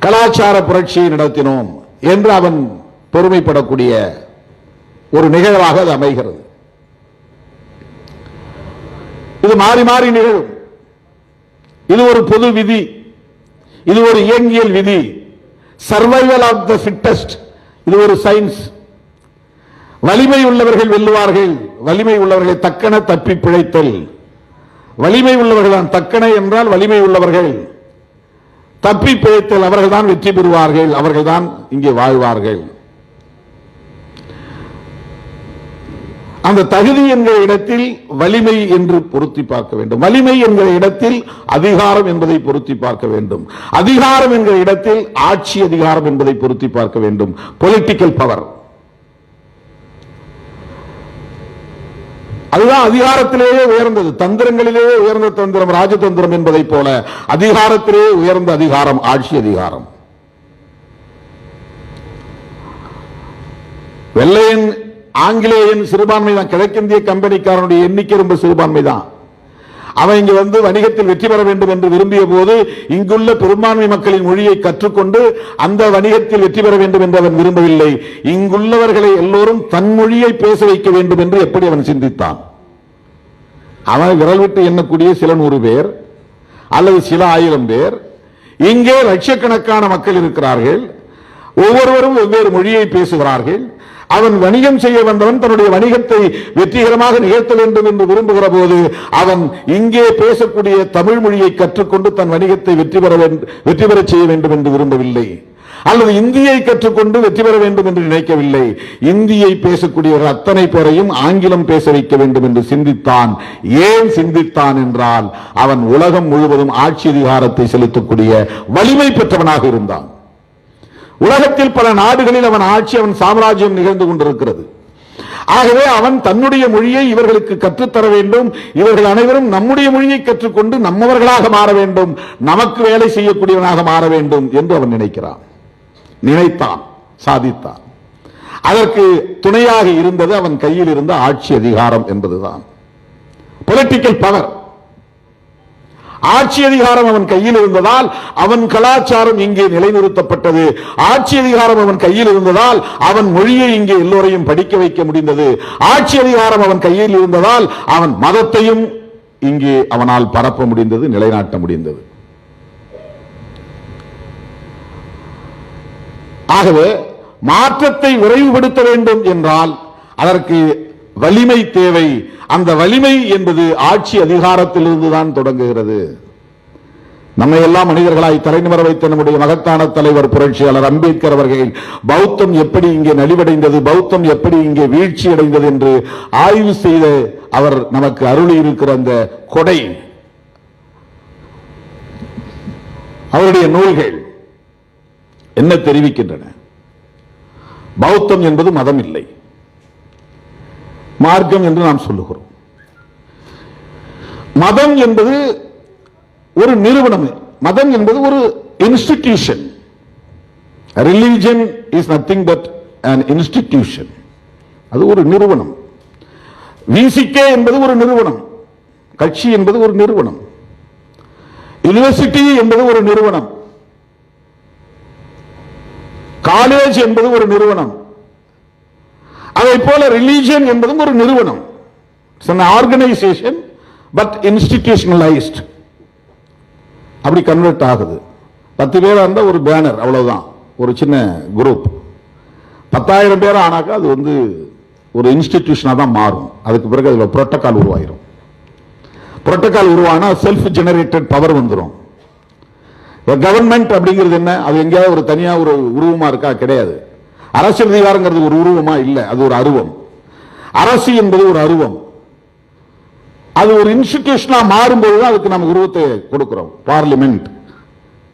கலாச்சார புரட்சியை நடத்தினோம் என்று அவன் பெருமைப்படக்கூடிய ஒரு நிகழ்வாக அது அமைகிறது. இது மாறி மாறி நிகழும். இது ஒரு பொது விதி, இது ஒரு இயங்கியல் விதி, சர்வைவல் ஆஃப் த ஃபிட்டஸ்ட். இது ஒரு சயின்ஸ். வலிமை உள்ளவர்கள் வெல்லுவார்கள், வலிமை உள்ளவர்களை தக்கன தப்பி பிழைத்தல். வலிமை உள்ளவர்கள் தான் தக்கன என்றால் வலிமை உள்ளவர்கள், தப்பி பிழைத்தல் அவர்கள் தான் வெற்றி பெறுவார்கள், அவர்கள் தான் இங்கே வாழ்வார்கள். அந்த தகுதி என்கிற இடத்தில் வலிமை என்று பொருத்தி பார்க்க வேண்டும், வலிமை என்கிற இடத்தில் அதிகாரம் என்பதை பொருத்தி பார்க்க வேண்டும், அதிகாரம் என்கிற இடத்தில் ஆட்சி அதிகாரம் என்பதை பொருத்தி பார்க்க வேண்டும். பொலிட்டிக்கல் பவர், அதுதான் அதிகாரத்திலேயே உயர்ந்தது. தந்திரங்களிலேயே உயர்ந்த தந்திரம் ராஜதந்திரம் என்பதை போல அதிகாரத்திலேயே உயர்ந்த அதிகாரம் ஆட்சி அதிகாரம். வெள்ளையன் ஆங்கிலேயன் சிறுபான்மை தான், கிழக்கிந்திய கம்பெனிக்காரனுடைய எண்ணிக்கை ரொம்ப சிறுபான்மை தான். அவன் இங்கு வந்து வணிகத்தில் வெற்றி பெற வேண்டும் என்று விரும்பிய போது இங்குள்ள பெரும்பான்மை மக்களின் மொழியை கற்றுக்கொண்டு அந்த வணிகத்தில் வெற்றி பெற வேண்டும் என்று அவன் விரும்பவில்லை. இங்குள்ளவர்களை எல்லோரும் தன் மொழியை பேச வைக்க வேண்டும் என்று எப்படி அவன் சிந்தித்தான்? அவன் விரல் விட்டு எண்ணக்கூடிய சில 100 பேர் அல்லது சில 1000 பேர், இங்கே லட்சக்கணக்கான மக்கள் இருக்கிறார்கள், ஒவ்வொருவரும் வெவ்வேறு மொழியை பேசுகிறார்கள். அவன் வணிகம் செய்ய வந்தவன் தன்னுடைய வணிகத்தை வெற்றிகரமாக நிகழ்த்த வேண்டும் என்று விரும்புகிற போது அவன் இங்கே பேசக்கூடிய தமிழ் மொழியை கற்றுக்கொண்டு தன் வணிகத்தை வெற்றி பெற செய்ய வேண்டும் என்று விரும்பவில்லை, அல்லது இந்தியை கற்றுக்கொண்டு வெற்றி பெற வேண்டும் என்று நினைக்கவில்லை. இந்தியை பேசக்கூடியவர்கள் அத்தனை பேரையும் ஆங்கிலம் பேச வைக்க வேண்டும் என்று சிந்தித்தான். ஏன் சிந்தித்தான் என்றால் அவன் உலகம் முழுவதும் ஆட்சி அதிகாரத்தை செலுத்தக்கூடிய வலிமை பெற்றவனாக இருந்தான். உலகத்தில் பல நாடுகளில் அவன் ஆட்சி, அவன் சாம்ராஜ்யம் நிகழ்ந்து கொண்டிருக்கிறது. ஆகவே அவன் தன்னுடைய மொழியை இவர்களுக்கு கற்றுத்தர வேண்டும், இவர்கள் அனைவரும் நம்முடைய மொழியை கற்றுக்கொண்டு நம்மவர்களாக மாற வேண்டும், நமக்கு வேலை செய்யக்கூடியவனாக மாற வேண்டும் என்று அவன் நினைத்தான், சாதித்தான். அதற்கு துணையாக இருந்தது அவன் கையில் இருந்த ஆட்சி அதிகாரம் என்பதுதான் பொலிட்டிக்கல் பவர். ஆட்சி அதிகாரம் அவன் கையில் இருந்ததால் அவன் கலாச்சாரம் இங்கே நிலைநிறுத்தப்பட்டது. ஆட்சி அதிகாரம் அவன் கையில் இருந்ததால் அவன் மொழியை இங்கே எல்லோரையும் படிக்க வைக்க முடிந்தது. ஆட்சி அதிகாரம் அவன் கையில் இருந்ததால் அவன் மதத்தையும் இங்கே அவனால் பரப்ப முடிந்தது, நிலைநாட்ட முடிந்தது. ஆகவே மாற்றத்தை விரைவுபடுத்த வேண்டும் என்றால் அதற்கு வலிமை தேவை. அந்த வலிமை என்பது ஆட்சி அதிகாரத்திலிருந்து தான் தொடங்குகிறது. நம்மை எல்லாம் மனிதர்களாய் தலைநிமிர வைத்த நம்முடைய மகத்தான தலைவர் புரட்சியாளர் அம்பேத்கர் அவர்கள் பௌத்தம் எப்படி இங்கே நலிவடைந்தது, பௌத்தம் எப்படி இங்கே வீழ்ச்சி அடைந்தது என்று ஆய்வு செய்த அவர் நமக்கு அருளி இருக்கிற அந்த கொடை, அவருடைய நூல்கள் என்ன தெரிவிக்கின்றன? பௌத்தம் என்பது மதம் இல்லை, மார்க்கம் என்று நாம் சொல்லுகிறோம். மதம் என்பது ஒரு நிறுவனம், மதம் என்பது ஒரு institution. Religion is nothing but an institution. அது ஒரு நிறுவனம். விசிகே என்பது ஒரு நிறுவனம், கட்சி என்பது ஒரு நிறுவனம், யூனிவர்சிட்டி என்பது ஒரு நிறுவனம், காலேஜ் என்பது ஒரு நிறுவனம். அதை போல ரிலிஜன் என்பதும் ஒரு நிறுவனம். It's an organization but institutionalized. அப்படி கன்வெர்ட் ஆகுது. 10 பேரா இருந்தா ஒரு பேனர், அவ்வளவுதான், ஒரு சின்ன குரூப். 10,000 பேர் ஆனாக்கா அது வந்து ஒரு இன்ஸ்டிடியூஷனா தான் மாறும். அதுக்கு பிறகு அதுல புரோட்டோகால் உருவாயிரும். புரோட்டோகால் உருவானா செல்ஃப் ஜெனரேட்டட் பவர் வந்துடும். கவர்மெண்ட் அப்படிங்கிறது என்ன? அது எங்கேயாவது ஒரு தனியா ஒரு உருவமா இருக்கா? கிடையாது. அரசியல் அதிகாரங்கிறது ஒரு உருவமா இல்ல, அது ஒரு அருவம். அரசு என்பது ஒரு அருவம். அது ஒரு இன்ஸ்டிடியூஷனா மாறும்போது தான் அதுக்கு நம்ம உருவத்தை கொடுக்கிறோம். பார்லிமெண்ட்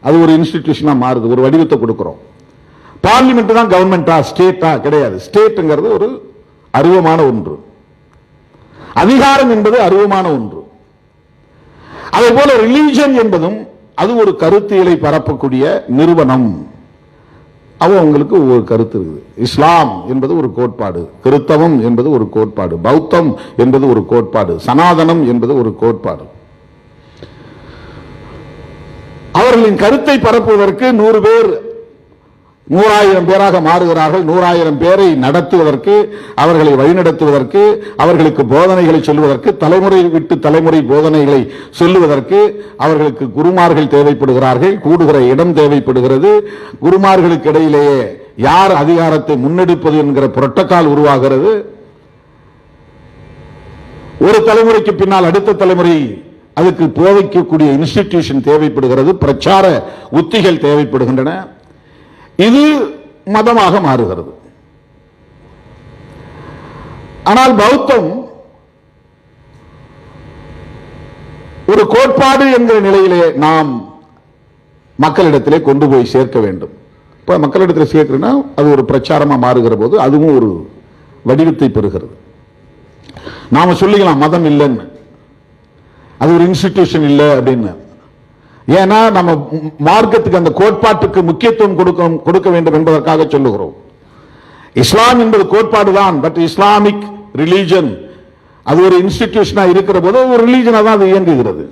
அது ஒரு இன்ஸ்டிடியூஷனா மாறுது, ஒரு வடிவத்தை கொடுக்கிறோம். பார்லிமெண்ட் தான் கவர்மெண்டா, ஸ்டேட்டா? கிடையாது. ஸ்டேட்ங்கிறது ஒரு அருவமான ஒன்று, அதிகாரம் என்பது அருவமான ஒன்று. அதே போல ரிலீஜன் என்பதும் அது ஒரு கருத்தியலை பரப்பக்கூடிய நிறுவனம். அவங்களுக்கு ஒரு கருத்து இருக்குது. இஸ்லாம் என்பது ஒரு கோட்பாடு, கிறிஸ்தவம் என்பது ஒரு கோட்பாடு, பௌத்தம் என்பது ஒரு கோட்பாடு, சனாதனம் என்பது ஒரு கோட்பாடு. அவர்களின் கருத்தை பரப்புவதற்கு 100 பேர் 100,000 பேராக மாறுகிறார்கள். 100,000 பேரை நடத்துவதற்கு, அவர்களை வழிநடத்துவதற்கு, அவர்களுக்கு போதனைகளை சொல்வதற்கு, தலைமுறை விட்டு தலைமுறை போதனைகளை சொல்லுவதற்கு அவர்களுக்கு குருமார்கள் தேவைப்படுகிறார்கள். கூடுகிற இடம் தேவைப்படுகிறது. குருமார்களுக்கு இடையிலேயே யார் அதிகாரத்தை முன்னெடுப்பது என்கிற புரோட்டோகால் உருவாகிறது. ஒரு தலைமுறைக்கு பின்னால் அடுத்த தலைமுறை அதுக்கு போதிக்கக்கூடிய இன்ஸ்டிடியூஷன் தேவைப்படுகிறது. பிரச்சார உத்திகள் தேவைப்படுகின்றன. இது மதமாக மாறுகிறது. ஆனால் பௌத்தம் ஒரு கோட்பாடு என்கிற நிலையிலே நாம் மக்களிடத்திலே கொண்டு போய் சேர்க்க வேண்டும். இப்ப மக்களிடத்தில் சேர்க்கிறேன்னா அது ஒரு பிரச்சாரமா மாறுகிற போது அதுவும் ஒரு வடிவத்தை பெறுகிறது. நாம சொல்லிக்கலாம் மதம் இல்லைன்னு, அது ஒரு இன்ஸ்டிடியூஷன் இல்லை அப்படின்னு. ஏன்னா நம்ம மார்க்கத்துக்கு, அந்த கோட்பாட்டுக்கு முக்கியத்துவம் கொடுக்க வேண்டும் என்பதற்காக சொல்லுகிறோம். இஸ்லாம் என்பது கோட்பாடு தான், பட் இஸ்லாமிக் ரிலீஜன் அது ஒரு இன்ஸ்டிடியூஷனா இருக்கிற போது ஒரு ரிலீஜனா தான் அது இயங்குகிறது.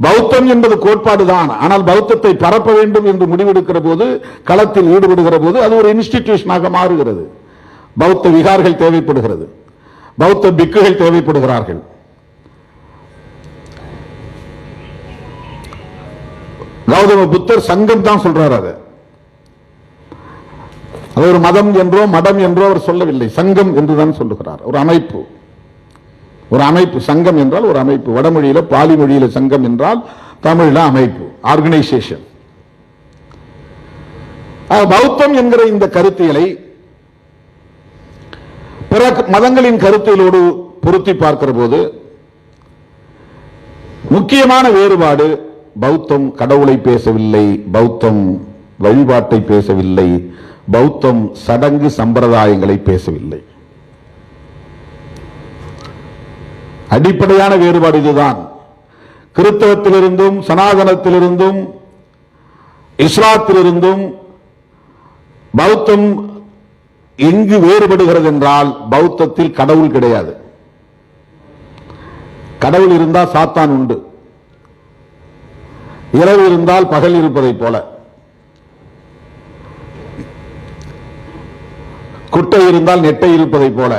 பௌத்தம் என்பது கோட்பாடு தான், ஆனால் பௌத்தத்தை பரப்ப வேண்டும் என்று முடிவெடுக்கிற போது, களத்தில் ஈடுபடுகிற போது அது ஒரு இன்ஸ்டிடியூஷனாக மாறுகிறது. பௌத்த விகார்கள் தேவைப்படுகிறது, பௌத்த பிக்குகள் தேவைப்படுகிறார்கள். கௌதம புத்தர் சங்கம் தான் சொல்றாரு. அது ஒரு மதம் என்றோ மடம் என்றோ அவர் சொல்லவில்லை, சங்கம் என்றுதான் சொல்லுகிறார். ஒரு அமைப்பு, ஒரு அமைப்பு. சங்கம் என்றால் ஒரு அமைப்பு. வடமொழியில பாலி மொழியில சங்கம் என்றால் தமிழ்ல அமைப்பு, ஆர்கனைசேஷன். பௌத்தம் என்கிற இந்த கருத்தியலை பிற மதங்களின் கருத்தியலோடு பொருத்தி பார்க்கிற போது முக்கியமான வேறுபாடு, பௌத்தம் கடவுளை பேசவில்லை, பௌத்தம் வழிபாட்டை பேசவில்லை, பௌத்தம் சடங்கு சம்பிரதாயங்களை பேசவில்லை. அடிப்படையான வேறுபாடு இதுதான். கிறிஸ்தவத்திலிருந்தும் சனாதனத்திலிருந்தும் இஸ்லாத்திலிருந்தும் பௌத்தம் எங்கு வேறுபடுகிறது என்றால், பௌத்தத்தில் கடவுள் கிடையாது. கடவுள் இருந்தால் சாத்தான் உண்டு. இரவு இருந்தால் பகல் இருப்பதை போல, குட்டை இருந்தால் நெட்டை இருப்பதை போல,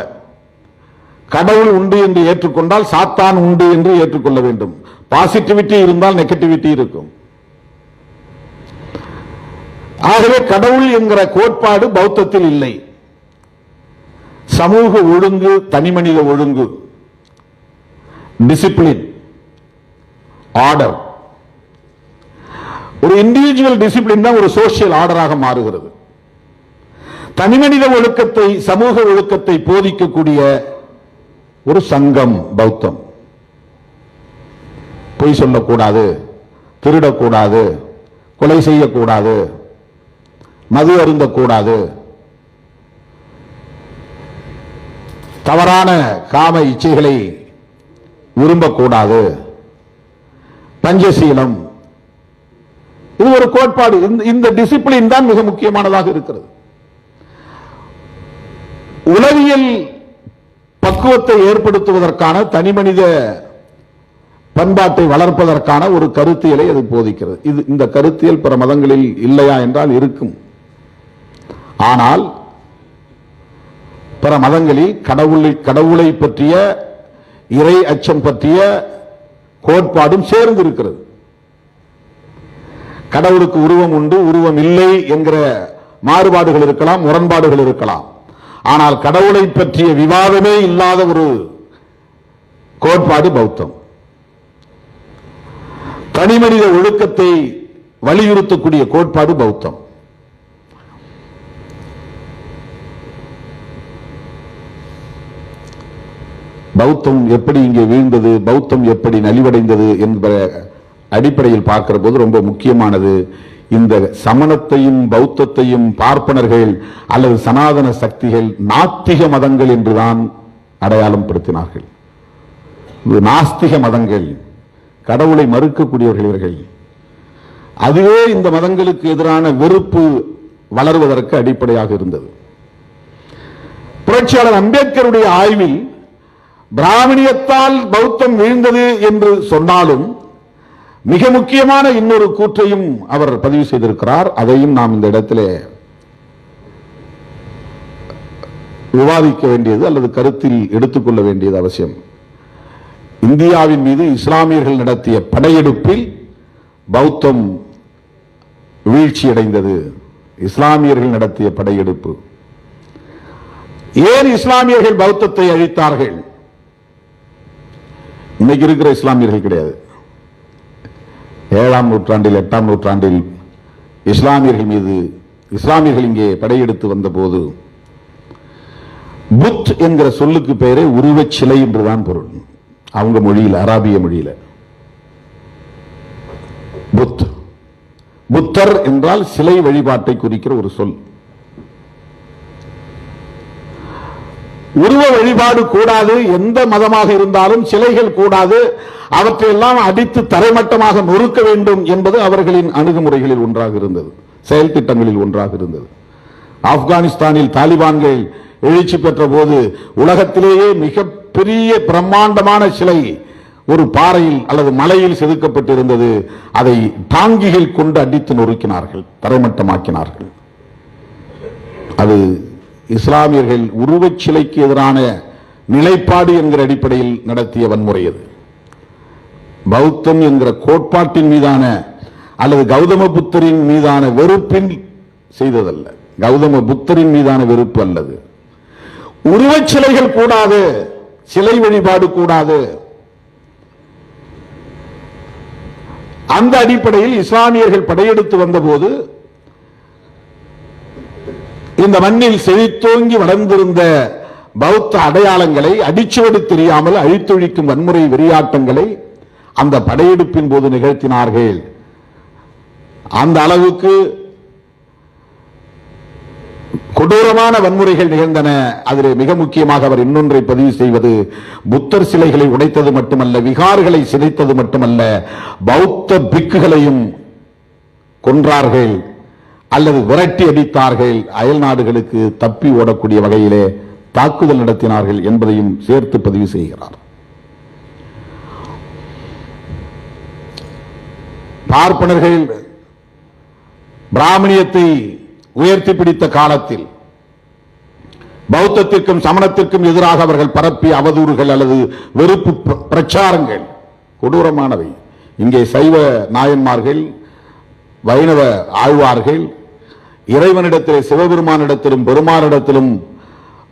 கடவுள் உண்டு என்று ஏற்றுக்கொண்டால் சாத்தான் உண்டு என்று ஏற்றுக்கொள்ள வேண்டும். பாசிட்டிவிட்டி இருந்தால் நெகட்டிவிட்டி இருக்கும். ஆகவே கடவுள் என்கிற கோட்பாடு பௌத்தத்தில் இல்லை. சமூக ஒழுங்கு, தனிமனித ஒழுங்கு, டிசிப்ளின், ஆர்டர், ஒரு இண்டிவிஜுவல் டிசிப்ளின் தான் ஒரு சோசியல் ஆர்டராக மாறுகிறது. தனிமனித ஒழுக்கத்தை, சமூக ஒழுக்கத்தை போதிக்கக்கூடிய ஒரு சங்கம் பௌத்தம். பொய் சொல்லக்கூடாது, திருடக்கூடாது, கொலை செய்யக்கூடாது, மது அருந்தக்கூடாது, தவறான காம இச்சைகளை விரும்பக்கூடாது, பஞ்சசீலம், இது ஒரு கோட்பாடு. இந்த டிசிப்ளின் தான் மிக முக்கியமானதாக இருக்கிறது. உளவியல் பக்குவத்தை ஏற்படுத்துவதற்கான, தனிமனித பண்பாட்டை வளர்ப்பதற்கான ஒரு கருத்தியலை அது போதிக்கிறது. இந்த கருத்தியல் பிற மதங்களில் இல்லையா என்றால் இருக்கும். ஆனால் பிற மதங்களில் கடவுளை பற்றிய, இறை அச்சம் பற்றிய கோட்பாடும் சேர்ந்து இருக்கிறது. கடவுளுக்கு உருவம் உண்டு, உருவம் இல்லை என்கிற மாறுபாடுகள் இருக்கலாம், முரண்பாடுகள் இருக்கலாம். ஆனால் கடவுளை பற்றிய விவாதமே இல்லாத ஒரு கோட்பாடு பௌத்தம். தனிமனித ஒழுக்கத்தை வலியுறுத்தக்கூடிய கோட்பாடு பௌத்தம். பௌத்தம் எப்படி இங்கே வீழ்ந்தது, பௌத்தம் எப்படி நலிவடைந்தது என்பத அடிப்படையில் பார்க்கிற போது ரொம்ப முக்கியமானது, இந்த சமணத்தையும் பௌத்தத்தையும் பார்ப்பனர்கள் அல்லது சனாதன சக்திகள் நாத்திக மதங்கள் என்றுதான் அடையாளம் படுத்தினார்கள். நாஸ்திக மதங்கள், கடவுளை மறுக்கக்கூடியவர்கள் இவர்கள். அதுவே இந்த மதங்களுக்கு எதிரான வெறுப்பு வளர்வதற்கு அடிப்படையாக இருந்தது. புரட்சியாளர் அம்பேத்கருடைய ஆய்வில் பிராமணியத்தால் பௌத்தம் வீழ்ந்தது என்று சொன்னாலும் மிக முக்கியமான இன்னொரு கூற்றையும் அவர் பதிவு செய்திருக்கிறார். அதையும் நாம் இந்த இடத்திலே விவாதிக்க வேண்டியது அல்லது கருத்தில் எடுத்துக்கொள்ள வேண்டியது அவசியம். இந்தியாவின் மீது இஸ்லாமியர்கள் நடத்திய படையெடுப்பில் பௌத்தம் வீழ்ச்சியடைந்தது. இஸ்லாமியர்கள் நடத்திய படையெடுப்பு. ஏன் இஸ்லாமியர்கள் பௌத்தத்தை அழித்தார்கள்? இன்னைக்கு இருக்கிற இஸ்லாமியர்கள் கிடையாது. 7ஆம் நூற்றாண்டில் 8ஆம் நூற்றாண்டில் இஸ்லாமியர்கள் இங்கே படையெடுத்து வந்த போது புத் என்கிற சொல்லுக்கு பெயரே உருவச் சிலை என்றுதான் பொருள். அவங்க மொழியில், அராபிய மொழியில் புத்தர் என்றால் சிலை வழிபாட்டை குறிக்கிற ஒரு சொல். உருவ வழிபாடு கூடாது, எந்த மதமாக இருந்தாலும் சிலைகள் கூடாது, அவற்றையெல்லாம் அடித்து தரைமட்டமாக நொறுக்க வேண்டும் என்பது அவர்களின் அணுகுமுறைகளில் ஒன்றாக இருந்தது, செயல் திட்டங்களில் ஒன்றாக இருந்தது. ஆப்கானிஸ்தானில் தாலிபான்கள் எழுச்சி பெற்ற போது உலகத்திலேயே மிக பெரிய பிரம்மாண்டமான சிலை ஒரு பாறையில் அல்லது மலையில் செதுக்கப்பட்டிருந்தது. அதை டாங்கிகள் கொண்டு அடித்து நொறுக்கினார்கள், தரைமட்டமாக்கினார்கள். அது இஸ்லாமியர்கள் உருவச் சிலைக்கு எதிரான நிலைப்பாடு என்கிற அடிப்படையில் நடத்திய வன்முறை. அது பௌத்தம் என்கிற கோட்பாட்டின் மீதான அல்லது கௌதம புத்தரின் மீதான வெறுப்பின் செய்ததல்ல. கௌதம புத்தரின் மீதான வெறுப்பு அல்லது. உருவச் சிலைகள் கூடாது, சிலை வழிபாடு கூடாது. அந்த அடிப்படையில் இஸ்லாமியர்கள் படையெடுத்து வந்தபோது இந்த மண்ணில் செழித்தோங்கி வளர்ந்திருந்த பௌத்த அடையாளங்களை அடிச்சுவடு தெரியாமல் அழித்தொழிக்கும் வன்முறை வெறியாட்டங்களை அந்த படையெடுப்பின் போது நிகழ்த்தினார்கள். அந்த அளவுக்கு கொடூரமான வன்முறைகள் நிகழ்ந்தன. அதில் மிக முக்கியமாக அவர் இன்னொன்றை பதிவு செய்வது, புத்தர் சிலைகளை உடைத்தது மட்டுமல்ல, விகார்களை சிதைத்தது மட்டுமல்ல, பௌத்த பிக்குகளையும் கொன்றார்கள் அல்லது விரட்டி அடித்தார்கள். அயல் நாடுகளுக்கு தப்பி ஓடக்கூடிய வகையிலே தாக்குதல் நடத்தினார்கள் என்பதையும் சேர்த்து பதிவு செய்கிறார். பார்ப்பனர்கள் பிராமணியத்தை உயர்த்தி பிடித்த காலத்தில் பௌத்தத்திற்கும் சமணத்திற்கும் எதிராக அவர்கள் பரப்பிய அவதூறுகள் அல்லது வெறுப்பு பிரச்சாரங்கள் கொடூரமானவை. இங்கே சைவ நாயன்மார்கள், வைணவ ஆழ்வார்கள் இறைவனிடத்திலே, சிவபெருமானிடத்திலும் பெருமானிடத்திலும்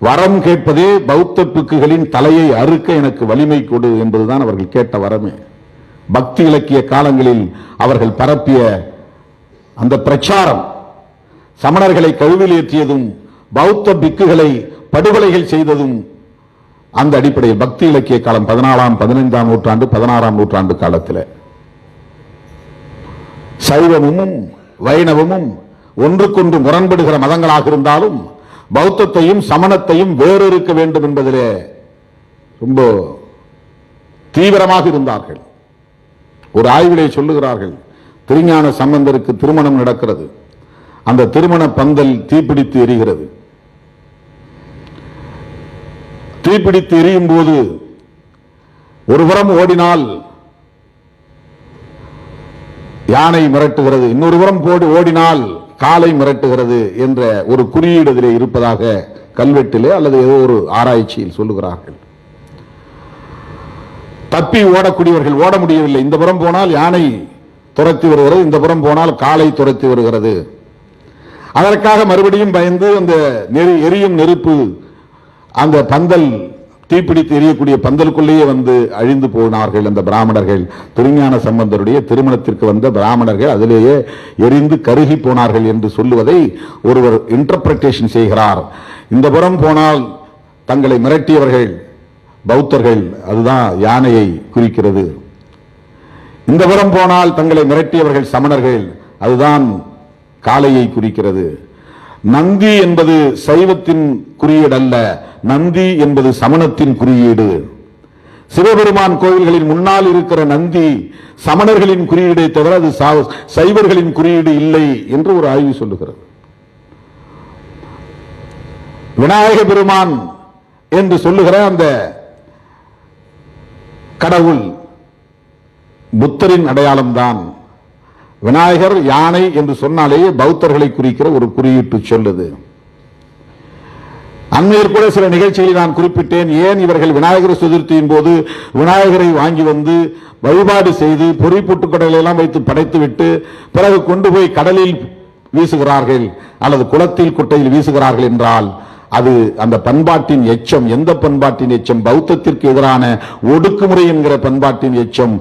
வரம் கேட்பதே பௌத்த பிக்குகளின் தலையை அறுக்க எனக்கு வலிமை கொடு என்பதுதான் அவர்கள் கேட்ட வரமே. பக்தி இலக்கிய காலங்களில் அவர்கள் பரப்பிய அந்த பிரச்சாரம், சமணர்களை கழுவில் ஏற்றியதும் பௌத்த பிக்குகளை படுகொலைகள் செய்ததும் அந்த அடிப்படையில் பக்தி இலக்கிய காலம் 14ஆம் 15ஆம் நூற்றாண்டு 16ஆம் நூற்றாண்டு காலத்தில் சைவமும் வைணவமும் ஒன்றுக்கொன்று முரண்படுகிற மதங்களாக இருந்தாலும் பௌத்தத்தையும் சமணத்தையும் வேறொருக்க வேண்டும் என்பதிலே ரொம்ப தீவிரமாக இருந்தார்கள். ஒரு ஆய்விலே சொல்லுகிறார்கள், திருஞான சம்பந்தருக்கு திருமணம் நடக்கிறது. அந்த திருமண பந்தல் தீப்பிடித்து எரிகிறது. தீப்பிடித்து எரியும் போது ஒருபுறம் ஓடினால் யானை மிரட்டுகிறது, இன்னொரு புறம் ஓடினால் காலை மிரட்டுகிறது என்ற ஒரு குறியீடு இதிலே இருப்பதாக கல்வெட்டிலே அல்லது ஏதோ ஒரு ஆராய்ச்சியில் சொல்லுகிறார்கள். தப்பி ஓடக்கூடியவர்கள் ஓட முடியவில்லை. இந்த புறம் போனால் யானை துரத்தி வருகிறது, இந்த புறம் போனால் காலை துரத்தி வருகிறது. அதற்காக மறுபடியும் பயந்து அந்த எரியும் நெருப்பு அந்த பந்தல் தீப்பிடித்து எரியக்கூடிய பந்தலுக்குள்ளேயே வந்து அழிந்து போனார்கள். அந்த பிராமணர்கள், திருஞான சம்பந்தருடைய திருமணத்திற்கு வந்த பிராமணர்கள் அதிலேயே எரிந்து கருகி போனார்கள் என்று சொல்லுவதை ஒருவர் இன்டர்பிரேஷன் செய்கிறார். இந்த புறம் போனால் தங்களை மிரட்டியவர்கள் பௌத்தர்கள், அதுதான் யானையை குறிக்கிறது. இந்த புறம் போனால் தங்களை மிரட்டியவர்கள் சமணர்கள், அதுதான் காளையை குறிக்கிறது. நந்தி என்பது சைவத்தின் குறியீடு அல்ல, நந்தி என்பது சமணத்தின் குறியீடு. சிவபெருமான் கோயில்களின் முன்னால் இருக்கிற நந்தி சமணர்களின் குறியீடை தவிர அது சைவர்களின் குறியீடு இல்லை என்று ஒரு ஆய்வு சொல்லுகிறது. விநாயக பெருமான் என்று சொல்லுகிற அந்த கடவுள் புத்தரின் அடையாளம்தான். விநாயகர் யானை என்று சொன்னாலேயே பௌத்தர்களை குறிக்கிற ஒரு குறியீட்டு சொல்லுது. அண்மையில் கூட சில நிகழ்ச்சிகளில் நான் குறிப்பிட்டேன், ஏன் இவர்கள் விநாயகர் சதுர்த்தியின் போது விநாயகரை வாங்கி வந்து வழிபாடு செய்து பொறி பொட்டுக்கடலை எல்லாம் வைத்து படைத்து விட்டு பிறகு கொண்டு போய் கடலில் வீசுகிறார்கள் அல்லது குளத்தில் குட்டையில் வீசுகிறார்கள் என்றால் அது அந்த பண்பாட்டின் எச்சம். எந்த பண்பாட்டின் எச்சம்? பௌத்தத்திற்கு எதிரான ஒடுக்குமுறை என்கிற பண்பாட்டின் எச்சம்.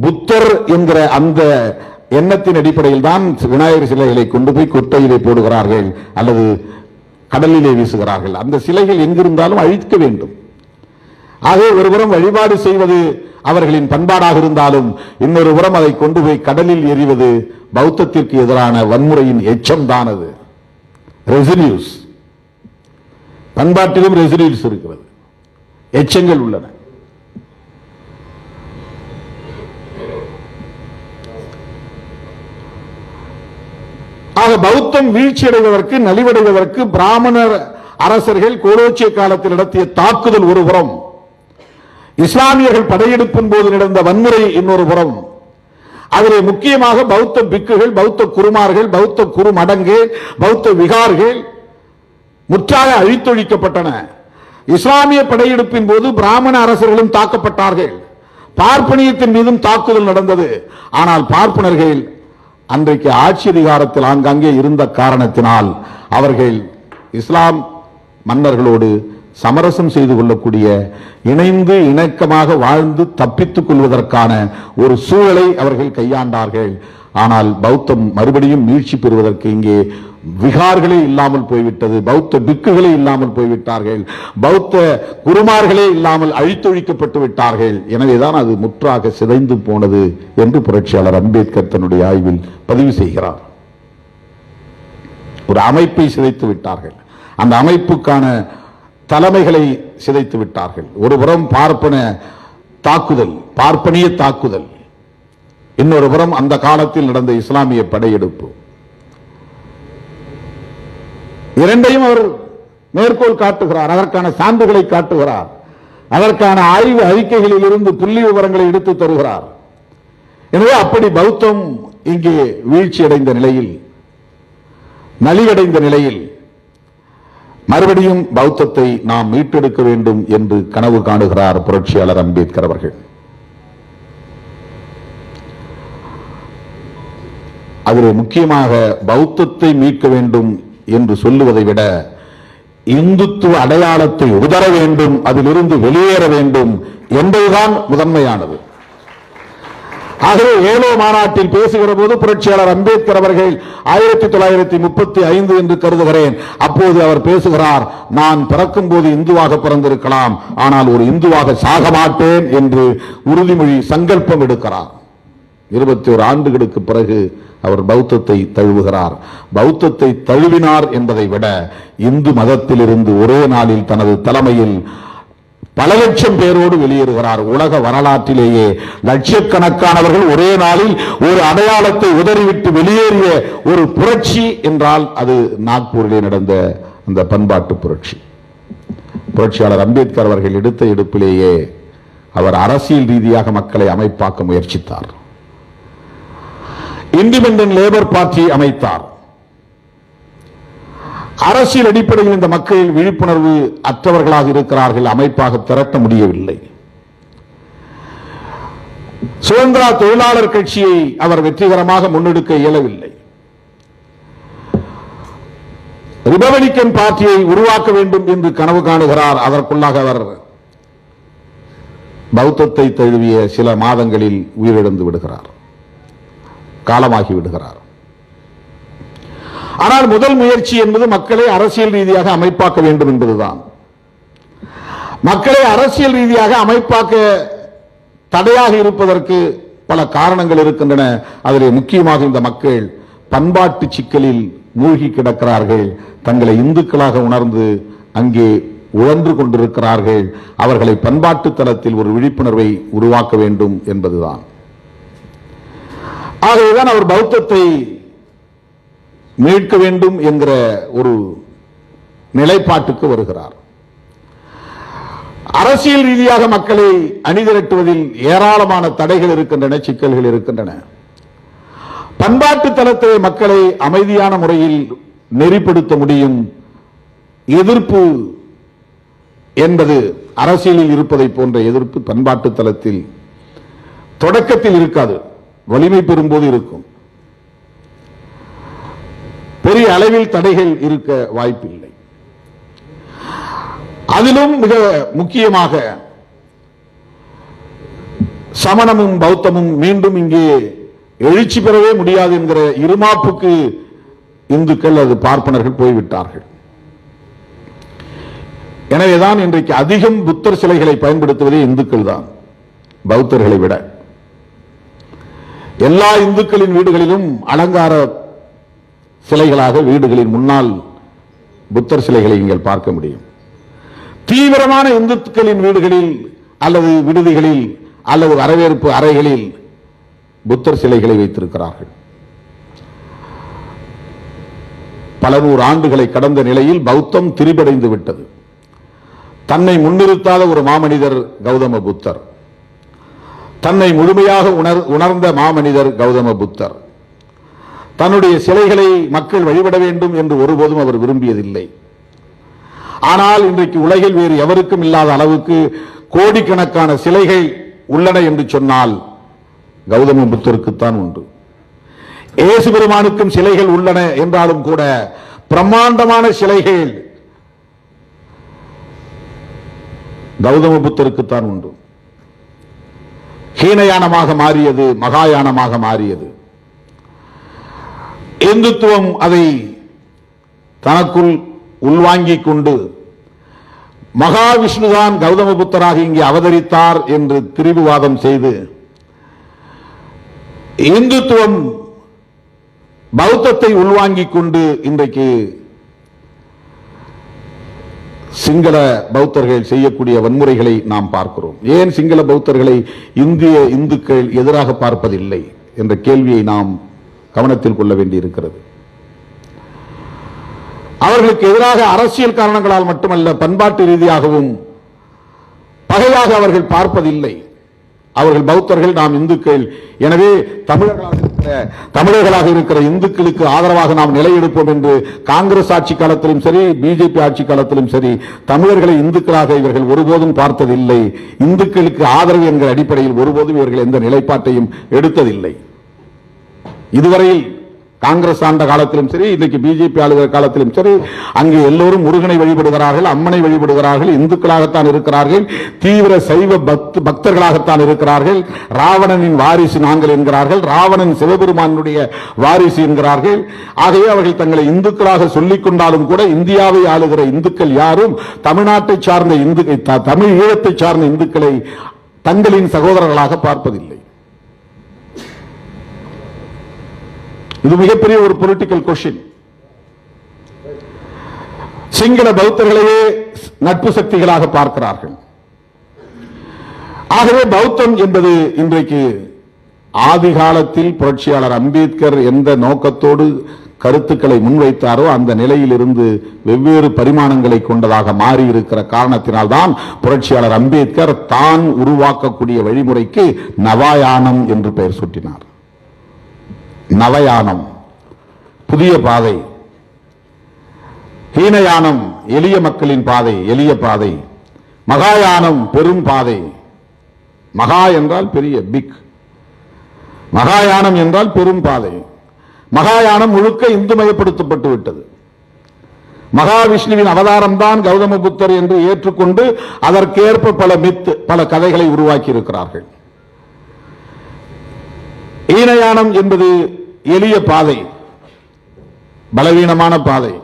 புத்தர் என்கிற அந்த எண்ணத்தின் அடிப்படையில் தான் விநாயகர் சிலைகளை கொண்டு போய் குட்டையிலே போடுகிறார்கள் அல்லது கடலிலே வீசுகிறார்கள். அந்த சிலைகள் எங்கிருந்தாலும் அழிக்க வேண்டும். ஆகவே ஒருபுறம் வழிபாடு செய்வது அவர்களின் பண்பாடாக இருந்தாலும் இன்னொரு புறம் அதை கொண்டு போய் கடலில் எறிவது பௌத்தத்திற்கு எதிரான வன்முறையின் எச்சம் தான். அது ரெசிடியூஸ், பண்பாட்டிலும் ரெசிடியூஸ் இருக்கிறது, எச்சங்கள் உள்ளன. ஆக பௌத்தம் வீழ்ச்சியடைவதற்கு நலிவடைவதற்கு பிராமணர் அரசர்கள் கோலோச்சிய காலத்தில் நடத்திய தாக்குதல் ஒரு புறம், இஸ்லாமியர்கள் படையெடுப்பின் போது நடந்த வன்முறை இன்னொரு புறம். அதிலே முக்கியமாக பௌத்த பிக்குகள், பௌத்த குருமார்கள், பௌத்த குருமடங்கள், பௌத்த விகார்கள் முற்றாக அழித்தொழிக்கப்பட்டன. இஸ்லாமிய படையெடுப்பின் போது பிராமண அரசர்களும் தாக்கப்பட்டார்கள். பார்ப்பனியத்தின் மீதும் தாக்குதல் நடந்தது. ஆனால் பார்ப்பனர்கள் அன்றைக்கு ஆட்சி அதிகாரத்தில் ஆங்காங்கே இருந்த காரணத்தினால் அவர்கள் இஸ்லாம் மன்னர்களோடு சமரசம் செய்து கொள்ளக்கூடிய, இணைந்து இணக்கமாக வாழ்ந்து தப்பித்துக் கொள்வதற்கான ஒரு சூழலை அவர்கள் கையாண்டார்கள். ஆனால் பௌத்தம் மறுபடியும் மீழ்ச்சி பெறுவதற்கு இங்கே விகார்களே இல்லாமல் போய்விட்டது, பௌத்த பிக்குகளே இல்லாமல் போய்விட்டார்கள், பௌத்த குருமார்களே இல்லாமல் அழித்தொழிக்கப்பட்டு விட்டார்கள். எனவேதான் அது முற்றாக சிதைந்து போனது என்று புரட்சியாளர் அம்பேத்கர் தன்னுடைய ஆய்வில் பதிவு செய்கிறார். ஒரு அமைப்பை சிதைத்து விட்டார்கள், அந்த அமைப்புக்கான தலைமைகளை சிதைத்து விட்டார்கள். ஒருபுறம் பார்ப்பன தாக்குதல், பார்ப்பனிய தாக்குதல், இன்னொரு புறம் அந்த காலத்தில் நடந்த இஸ்லாமிய படையெடுப்பு. இரண்டையும் அவர் மேற்கோள் காட்டுகிறார், அதற்கான சான்றுகளை காட்டுகிறார், அதற்கான ஆய்வு அறிக்கைகளில் இருந்து புள்ளி விவரங்களை எடுத்து தருகிறார். எனவே அப்படி பௌத்தம் இங்கே வீழ்ச்சியடைந்த நிலையில், நலிவடைந்த நிலையில் மறுபடியும் பௌத்தத்தை நாம் மீட்டெடுக்க வேண்டும் என்று கனவு காணுகிறார் புரட்சியாளர் அம்பேத்கர் அவர்கள். அதில் முக்கியமாக பௌத்தத்தை மீட்க வேண்டும் என்று சொல்லுவதை விட இந்துத்துவ அடையாளத்தை உதற வேண்டும், அதிலிருந்து வெளியேற வேண்டும் என்பதுதான் முதன்மையானது. ஆகவே ஏலோ மாநாட்டில் பேசுகிற போது புரட்சியாளர் அம்பேத்கர் அவர்கள் 1935 என்று கருதுகிறேன், அப்போது அவர் பேசுகிறார், நான் பிறக்கும் போது இந்துவாக பிறந்திருக்கலாம், ஆனால் ஒரு இந்துவாக சாக மாட்டேன் என்று உறுதிமொழி சங்கல்பம் எடுக்கிறார். 21 ஆண்டுகளுக்கு பிறகு அவர் பௌத்தத்தை தழுவுகிறார். பௌத்தத்தை தழுவினார் என்பதை விட இந்து மதத்திலிருந்து ஒரே நாளில் தனது தலைமையில் பல லட்சம் பேரோடு வெளியேறுகிறார். உலக வரலாற்றிலேயே லட்சக்கணக்கானவர்கள் ஒரே நாளில் ஒரு அடையாளத்தை உதறிவிட்டு வெளியேறிய ஒரு புரட்சி என்றால் அது நாக்பூரிலே நடந்த அந்த பண்பாட்டு புரட்சி. புரட்சியாளர் அம்பேத்கர் அவர்கள் எடுத்த எடுப்பிலேயே அவர் அரசியல் ரீதியாக மக்களை அமைப்பாக்க முயற்சித்தார். இண்டிபெண்டன்ட் லேபர் பார்ட்டி அமைத்தார். அரசியல் அடிப்படையில் இந்த மக்கள் விழிப்புணர்வு அற்றவர்களாக இருக்கிறார்கள், அமைப்பாக திரட்ட முடியவில்லை. சுதந்திர தொழிலாளர் கட்சியை அவர் வெற்றிகரமாக முன்னெடுக்க இயலவில்லை. ரிபப்ளிக்கன் பார்ட்டியை உருவாக்க வேண்டும் என்று கனவு காணுகிறார். அதற்குள்ளாக அவர் பௌத்தத்தை தழுவிய சில மாதங்களில் உயிரிழந்து விடுகிறார், காலமாகி விடுகிறார். ஆனால் முதல் முயற்சி என்பது மக்களை அரசியல் ரீதியாக அமைப்பாக்க வேண்டும் என்பதுதான். மக்களை அரசியல் ரீதியாக அமைப்பாக்க தடையாக இருப்பதற்கு பல காரணங்கள் இருக்கின்றன. அதில் முக்கியமாக இந்த மக்கள் பண்பாட்டு சிக்கலில் மூழ்கி கிடக்கிறார்கள். தங்களை இந்துக்களாக உணர்ந்து அங்கே உழன்று கொண்டிருக்கிறார்கள். அவர்களை பண்பாட்டு தளத்தில் ஒரு விழிப்புணர்வை உருவாக்க வேண்டும் என்பதுதான். ஆகவேதான் அவர் பௌத்தத்தை மீட்க வேண்டும் என்கிற ஒரு நிலைப்பாட்டுக்கு வருகிறார். அரசியல் ரீதியாக மக்களை அணிதிரட்டுவதில் ஏராளமான தடைகள் இருக்கின்றன, சிக்கல்கள் இருக்கின்றன. பண்பாட்டு தளத்தை மக்களை அமைதியான முறையில் நெறிப்படுத்த முடியும். எதிர்ப்பு என்பது அரசியலில் இருப்பதை போன்ற எதிர்ப்பு பண்பாட்டு தளத்தில் தொடக்கத்தில் இருக்காது, வலிமை பெறும்போது இருக்கும். பெரிய அளவில் தடைகள் இருக்க வாய்ப்பில்லை. அதிலும் மிக முக்கியமாக சமணமும் பௌத்தமும் மீண்டும் இங்கே எழுச்சி பெறவே முடியாது என்கிற இருமாப்புக்கு இந்துக்கள் அது பார்ப்பனர்கள் போய்விட்டார்கள். எனவேதான் இன்றைக்கு அதிகம் புத்தர் சிலைகளை பயன்படுத்துவதே இந்துக்கள் தான், பௌத்தர்களை விட. எல்லா இந்துக்களின் வீடுகளிலும் அலங்கார சிலைகளாக வீடுகளின் முன்னால் புத்தர் சிலைகளை நீங்கள் பார்க்க முடியும். தீவிரமான இந்துக்களின் வீடுகளில் அல்லது விடுதிகளில் அல்லது வரவேற்பு அறைகளில் புத்தர் சிலைகளை வைத்திருக்கிறார்கள். பல நூறு ஆண்டுகளை கடந்த நிலையில் பௌத்தம் திரிபடைந்து விட்டது. தன்னை முன்னிறுத்தாத ஒரு மாமனிதர் கௌதம புத்தர், தன்னை முழுமையாக உணர்ந்த மாமனிதர் கௌதம புத்தர். தன்னுடைய சிலைகளை மக்கள் வழிபட வேண்டும் என்று ஒருபோதும் அவர் விரும்பியதில்லை. ஆனால் இன்றைக்கு உலகில் வேறு எவருக்கும் இல்லாத அளவுக்கு கோடிக்கணக்கான சிலைகள் உள்ளன என்று சொன்னால் கௌதம புத்தருக்குத்தான் உண்டு. இயேசு பெருமானுக்கும் சிலைகள் உள்ளன என்றாலும் கூட பிரம்மாண்டமான சிலைகள் கௌதம புத்தருக்குத்தான் உண்டு. ஹீனயானமாக மாறியது, மகாயானமாக மாறியது. இந்துத்துவம் அதை தனக்குள் உள்வாங்கிக் கொண்டு மகாவிஷ்ணுதான் கௌதம புத்தராக இங்கே அவதரித்தார் என்று திரிபுவாதம் செய்து இந்துத்துவம் பௌத்தத்தை உள்வாங்கிக் கொண்டு இன்றைக்கு சிங்கள பௌத்தர்கள் செய்யக்கூடிய வன்முறைகளை நாம் பார்க்கிறோம். ஏன் சிங்கள பௌத்தர்களை இந்திய இந்துக்கள் எதிராக பார்ப்பதில்லை என்ற கேள்வியை நாம் கவனத்தில் கொள்ள வேண்டியிருக்கிறது. அவர்களுக்கு எதிராக அரசியல் காரணங்களால் மட்டுமல்ல, பண்பாட்டு ரீதியாகவும் பகையாக அவர்கள் பார்ப்பதில்லை. அவர்கள் பௌத்தர்கள், நாம் இந்துக்கள். எனவே தமிழர்களாக இருக்கிற இந்துக்களுக்கு ஆதரவாக நாம் நிலையெடுப்போம் என்று காங்கிரஸ் ஆட்சி காலத்திலும் சரி, பிஜேபி ஆட்சி காலத்திலும் சரி, தமிழர்களை இந்துக்களாக இவர்கள் ஒருபோதும் பார்த்ததில்லை. இந்துக்களுக்கு ஆதரவு என்கிற அடிப்படையில் ஒருபோதும் இவர்கள் எந்த நிலைப்பாட்டையும் எடுத்ததில்லை. இதுவரையில் காங்கிரஸ் ஆண்ட காலத்திலும் சரி, இன்றைக்கு பிஜேபி ஆளுகிற காலத்திலும் சரி, அங்கே எல்லோரும் முருகனை வழிபடுகிறார்கள், அம்மனை வழிபடுகிறார்கள், இந்துக்களாகத்தான் இருக்கிறார்கள், தீவிர சைவ பக்தர்களாகத்தான் இருக்கிறார்கள். ராவணனின் வாரிசு நாங்கள் என்கிறார்கள், ராவணன் சிவபெருமானுடைய வாரிசு என்கிறார்கள். ஆகவே அவர்கள் தங்களை இந்துக்களாக சொல்லிக் கொண்டாலும் கூட இந்தியாவை ஆளுகிற இந்துக்கள் யாரும் தமிழ்நாட்டை சார்ந்த தமிழ் ஈழத்தை சார்ந்த இந்துக்களை தங்களின் சகோதரர்களாக பார்ப்பதில்லை. இது மிகப்பெரிய ஒரு பொலிட்டிக்கல் கொஸ்டின். சிங்கள பௌத்தர்களையே நட்பு சக்திகளாக பார்க்கிறார்கள். ஆகவே பௌத்தம் என்பது இன்றைக்கு ஆதி காலத்தில் புரட்சியாளர் அம்பேத்கர் எந்த நோக்கத்தோடு கருத்துக்களை முன்வைத்தாரோ அந்த நிலையில் இருந்து வெவ்வேறு பரிமாணங்களை கொண்டதாக மாறி இருக்கிற காரணத்தினால்தான் புரட்சியாளர் அம்பேத்கர் தான் உருவாக்கக்கூடிய வழிமுறைக்கு நவயானம் என்று பெயர் சூட்டினார். நவயானம் புதிய பாதை, ஹீனயானம் எளிய மக்களின் பாதை, எளிய பாதை, மகாயானம் பெரும் பாதை. மகா என்றால் பெரிய, பிக். மகாயானம் என்றால் பெரும் பாதை. மகாயானம் முழுக்க இந்துமயப்படுத்தப்பட்டு விட்டது. மகாவிஷ்ணுவின் அவதாரம் தான் கௌதம புத்தர் என்று ஏற்றுக்கொண்டு அதற்கேற்ப பல மித்து, பல கதைகளை உருவாக்கி இருக்கிறார்கள். ஈனயானம் என்பது எளிய பாதை, பலவீனமான பாதை,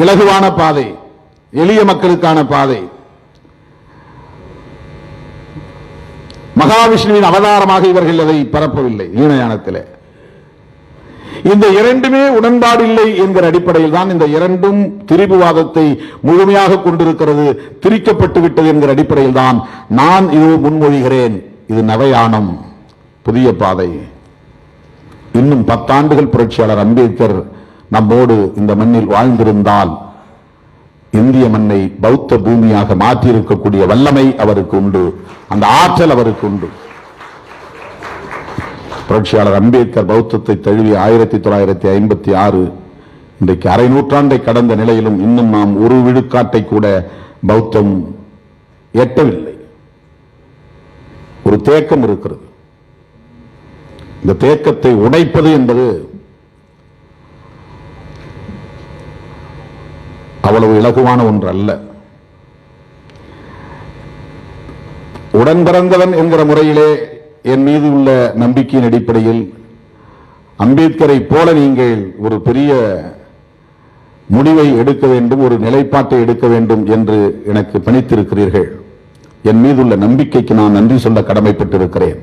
இலகுவான பாதை, எளிய மக்களுக்கான பாதை. மகாவிஷ்ணுவின் அவதாரமாக இவர்கள் அதை பரப்பவில்லை. ஈனயானத்தில் இந்த இரண்டுமே உடன்பாடு இல்லை என்கிற அடிப்படையில் தான் இந்த இரண்டும் திரிபுவாதத்தை முழுமையாக கொண்டிருக்கிறது, திரிக்கப்பட்டு விட்டது என்கிற அடிப்படையில் தான் நான் இது முன்மொழிகிறேன். இது நவயானம், புதிய பாதை. இன்னும் 10 ஆண்டுகள் புரட்சியாளர் அம்பேத்கர் நம்மோடு இந்த மண்ணில் வாழ்ந்திருந்தால் இந்திய மண்ணை பௌத்த பூமியாக மாற்றியிருக்கக்கூடிய வல்லமை அவருக்கு உண்டு, அந்த ஆற்றல் அவருக்கு உண்டு. புரட்சியாளர் அம்பேத்கர் பௌத்தத்தை தழுவி 1956 இன்றைக்கு அரை நூற்றாண்டை கடந்த நிலையிலும் இன்னும் நாம் ஒரு விழுக்காட்டை கூட பௌத்தம் எட்டவில்லை. ஒரு தேக்கம் இருக்கிறது. இந்த தேக்கத்தை உடைப்பது என்பது அவ்வளவு இலகுவான ஒன்று அல்ல. உடன் பிறந்தவன் என்கிற முறையிலே என் மீது உள்ள நம்பிக்கையின் அடிப்படையில் அம்பேத்கரை போல நீங்கள் ஒரு பெரிய முடிவை எடுக்க வேண்டும், ஒரு நிலைப்பாட்டை எடுக்க வேண்டும் என்று எனக்கு பணித்திருக்கிறீர்கள். என் மீது உள்ள நம்பிக்கைக்கு நான் நன்றி சொல்ல கடமைப்பட்டிருக்கிறேன்.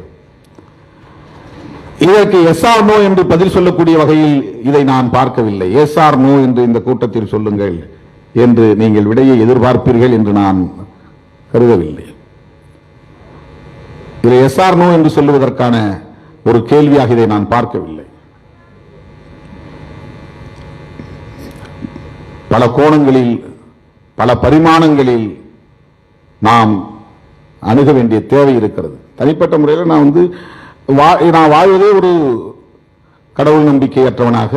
இதற்கு எஸ் ஆர் நோ என்று பதில் சொல்லக்கூடிய வகையில் இதை நான் பார்க்கவில்லை. எஸ் ஆர் நோ என்று இந்த கூட்டத்தில் சொல்லுங்கள் என்று நீங்கள் விடையை எதிர்பார்ப்பீர்கள் என்று நான் கருதவில்லை. இதை எஸ் ஆர் நோ என்று சொல்லுவதற்கான ஒரு கேள்வியாக இதை நான் பார்க்கவில்லை. பல கோணங்களில், பல பரிமாணங்களில் நாம் அணுக வேண்டிய தேவை இருக்கிறது. தனிப்பட்ட முறையில் நான் வாழ்வதே ஒரு கடவுள் நம்பிக்கையற்றவனாக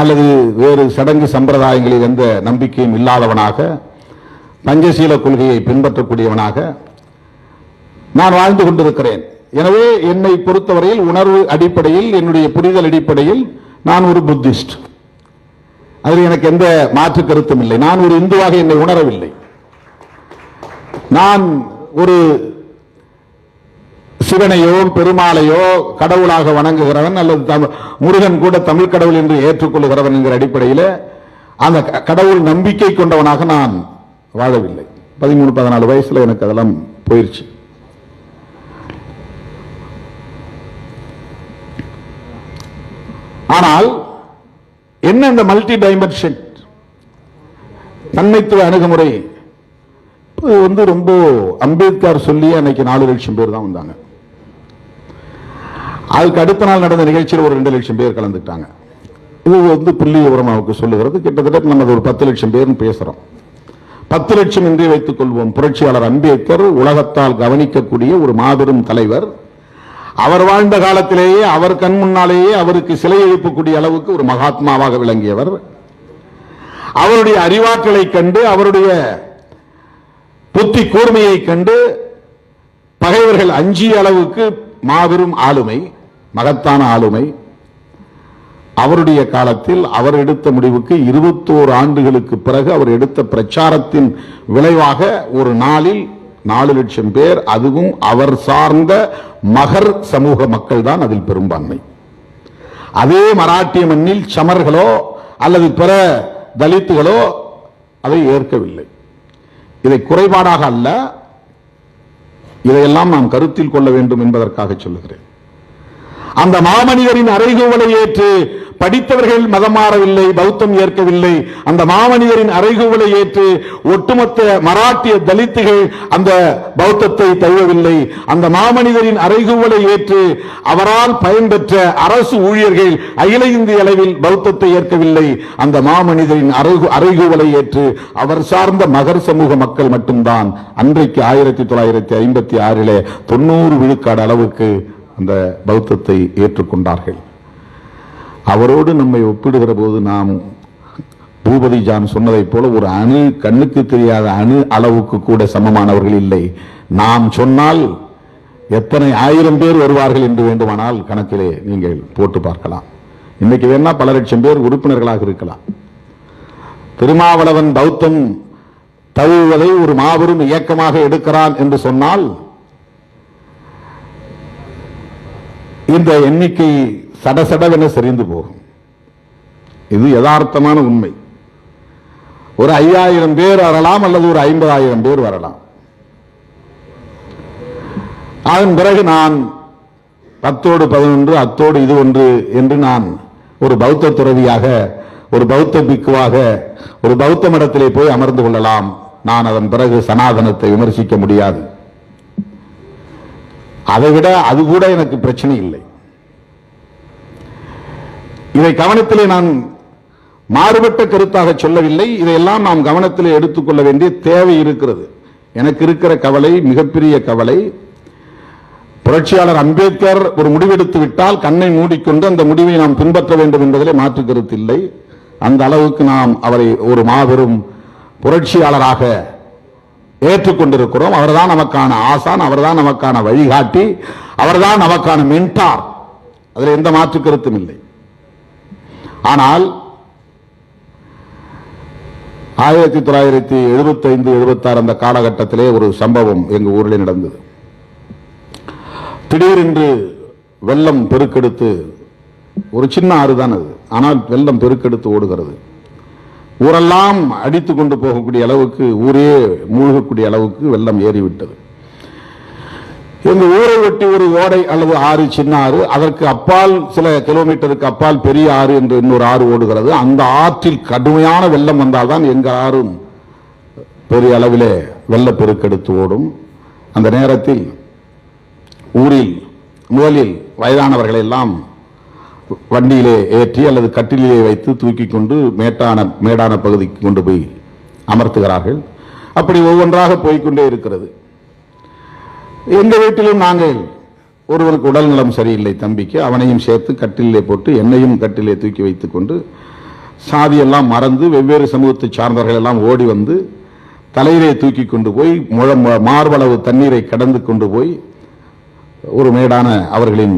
அல்லது வேறு சடங்கு சம்பிரதாயங்களில் எந்த நம்பிக்கையும் இல்லாதவனாக, பஞ்சசீல கொள்கையை பின்பற்றக்கூடியவனாக நான் வாழ்ந்து கொண்டிருக்கிறேன். எனவே என்னை பொறுத்தவரையில் உணர்வு அடிப்படையில், என்னுடைய புரிதல் அடிப்படையில் நான் ஒரு புத்திஸ்ட். அதில் எனக்கு எந்த மாற்று கருத்தும் இல்லை. நான் ஒரு இந்துவாக என்னை உணரவில்லை. நான் ஒரு சிவனையோ பெருமாளையோ கடவுளாக வணங்குகிறவன் அல்லது முருகன் கூட தமிழ் கடவுள் என்று ஏற்றுக்கொள்கிறவன் என்கிற அடிப்படையில் அந்த கடவுள் நம்பிக்கை கொண்டவனாக நான் வாழவில்லை. 13-14 வயசுல எனக்கு அதெல்லாம் போயிடுச்சு. ஆனால் என்ன இந்த மல்டி டைமென்ஷன் தன்மைத்துவ அணுகுமுறை ரொம்ப அம்பேத்கர் சொல்லி அன்னைக்கு 4 லட்சம் பேர் தான் வந்தாங்க. அதுக்கு அடுத்த நாள் நடந்த நிகழ்ச்சியில் ஒரு 2 லட்சம் பேர் கலந்துட்டாங்க. இது புள்ளி விவரமாவுக்கு சொல்லுகிறது. கிட்டத்தட்ட நம்ம ஒரு 10 லட்சம் பேர் பேசுறோம். 10 லட்சம் என்றே வைத்துக் கொள்வோம். புரட்சியாளர் அம்பேத்கர் உலகத்தால் கவனிக்கக்கூடிய ஒரு மாபெரும் தலைவர். அவர் வாழ்ந்த காலத்திலேயே அவர் கண் முன்னாலேயே அவருக்கு சிலை எழுப்பக்கூடிய அளவுக்கு ஒரு மகாத்மாவாக விளங்கியவர். அவருடைய அறிவாற்றலை கண்டு, அவருடைய புத்தி கூர்மையை கண்டு பகைவர்கள் அஞ்சிய அளவுக்கு மாபெரும் ஆளுமை, மகத்தான ஆளுமை. அவருடைய காலத்தில் அவர் எடுத்த முடிவுக்கு 21 ஆண்டுகளுக்கு பிறகு அவர் எடுத்த பிரச்சாரத்தின் விளைவாக ஒரு நாளில் 4 லட்சம் பேர், அதுவும் அவர் சார்ந்த மகர் சமூக மக்கள் தான் அதில் பெரும்பான்மை. அதே மராட்டிய மண்ணில் சமர்களோ அல்லது பிற தலித்துகளோ அதை ஏற்கவில்லை. இதை குறைபாடாக அல்ல, இதையெல்லாம் நாம் கருத்தில் கொள்ள வேண்டும் என்பதற்காக சொல்லுகிறேன். அந்த மாமனிதரின் அறைகூவலை ஏற்று படித்தவர்கள் மதம் மாறவில்லை, பௌத்தம் ஏற்கவில்லை. அந்த மாமனிதரின் அறைகூவலை ஏற்று ஒட்டுமொத்த மராட்டிய தலித்துகள் அந்த பௌத்தத்தை தழுவவில்லை. அந்த மாமனிதரின் அறைகூவலை ஏற்று அவரால் பயன்பெற்ற அரசு ஊழியர்கள் அகில இந்திய அளவில் பௌத்தத்தை ஏற்கவில்லை. அந்த மாமனிதரின் அறைகூவலை ஏற்று அவர் சார்ந்த மகர் சமூக மக்கள் மட்டும்தான் அன்றைக்கு 1956 90 விழுக்காடு அளவுக்கு அந்த பௌத்தத்தை ஏற்றுக்கொண்டார்கள். அவரோடு நம்மை ஒப்பிடுகிற போது நாம் பூபதி ஜான் சொன்னதைப் போல ஒரு அணு, கண்ணுக்கு தெரியாத அணு அளவுக்கு கூட சமமானவர்கள் இல்லை. நாம் சொன்னால் எத்தனை ஆயிரம் பேர் வருவார்கள் என்று வேண்டுமானால் கணக்கிலே நீங்கள் போட்டு பார்க்கலாம். இன்னைக்கு வேணா பல லட்சம் பேர் உறுப்பினர்களாக இருக்கலாம். திருமாவளவன் பௌத்தம் தழுவுவதை ஒரு மாபெரும் இயக்கமாக எடுக்கிறான் என்று சொன்னால் இந்த எண்ணிக்கை சடசடவென சரிந்து போகும். இது யதார்த்தமான உண்மை. ஒரு 5000 பேர் வரலாம், அல்லது ஒரு 50,000 பேர் வரலாம். அதன் பிறகு நான் 10ஓடு 11 அத்தோடு இது ஒன்று என்று நான் ஒரு பௌத்த துறவியாக, ஒரு பௌத்த பிக்குவாக ஒரு பௌத்த மடத்திலே போய் அமர்ந்து கொள்ளலாம். நான் அதன் பிறகு சனாதனத்தை விமர்சிக்க முடியாது. அதைவிட அது கூட எனக்கு பிரச்சனை இல்லை. இதை கவனத்திலே நான் மாறுபட்ட கருத்தாக சொல்லவில்லை. இதையெல்லாம் நாம் கவனத்திலே எடுத்துக்கொள்ள வேண்டிய தேவை இருக்கிறது. எனக்கு இருக்கிற கவலை, மிகப்பெரிய கவலை, புரட்சியாளர் அம்பேத்கர் ஒரு முடிவெடுத்து விட்டால் கண்ணை மூடிக்கொண்டு அந்த முடிவை நாம் பின்பற்ற வேண்டும் என்பதிலே மாற்று கருத்து இல்லை. அந்த அளவுக்கு நாம் அவரை ஒரு மாபெரும் புரட்சியாளராக ஏற்றுக்கொண்டிருக்கிறோம். அவர்தான் நமக்கான ஆசான், அவர்தான் நமக்கான வழிகாட்டி, அவர்தான் நமக்கான மென்டார். அதில் எந்த மாற்று கருத்தும் இல்லை. ஆனால் 1975-76 அந்த காலகட்டத்திலே ஒரு சம்பவம் எங்க ஊரில் நடந்தது. திடீரென்று வெள்ளம் பெருக்கெடுத்து, ஒரு சின்ன ஆறு தான் அது, ஆனால் வெள்ளம் பெருக்கெடுத்து ஓடுகிறது. ஊரெல்லாம் அடித்து கொண்டு போகக்கூடிய அளவுக்கு, ஊரே மூழ்கக்கூடிய அளவுக்கு வெள்ளம் ஏறிவிட்டது. எங்க ஊரை ஒட்டி ஒரு ஓடை அல்லது ஆறு, சின்ன ஆறு, அதற்கு அப்பால் சில கிலோமீட்டருக்கு அப்பால் பெரிய ஆறு என்று இன்னொரு ஆறு ஓடுகிறது. அந்த ஆற்றில் கடுமையான வெள்ளம் வந்தால்தான் எங்க ஆறும் பெரிய அளவிலே வெள்ளப்பெருக்கெடுத்து ஓடும். அந்த நேரத்தில் ஊரில் முதலில் வயதானவர்களை எல்லாம் வண்டியிலே ஏற்றி அல்லது கட்டிலே வைத்து தூக்கி கொண்டு மேடான பகுதிக்கு கொண்டு போய் அமர்த்துகிறார்கள். அப்படி ஒவ்வொன்றாக போய்கொண்டே இருக்கிறது. எங்க வீட்டிலும் நாங்கள் ஒருவருக்கு உடல் நலம் சரியில்லை, தம்பிக்கு, அவனையும் சேர்த்து கட்டிலே போட்டு என்னையும் கட்டிலே தூக்கி வைத்துக் கொண்டு சாதியெல்லாம் மறந்து வெவ்வேறு சமூகத்தை சார்ந்தவர்கள் எல்லாம் ஓடி வந்து தலையிலே தூக்கி கொண்டு போய் மார்பளவு தண்ணீரை கடந்து கொண்டு போய் ஒரு மேடான அவர்களின்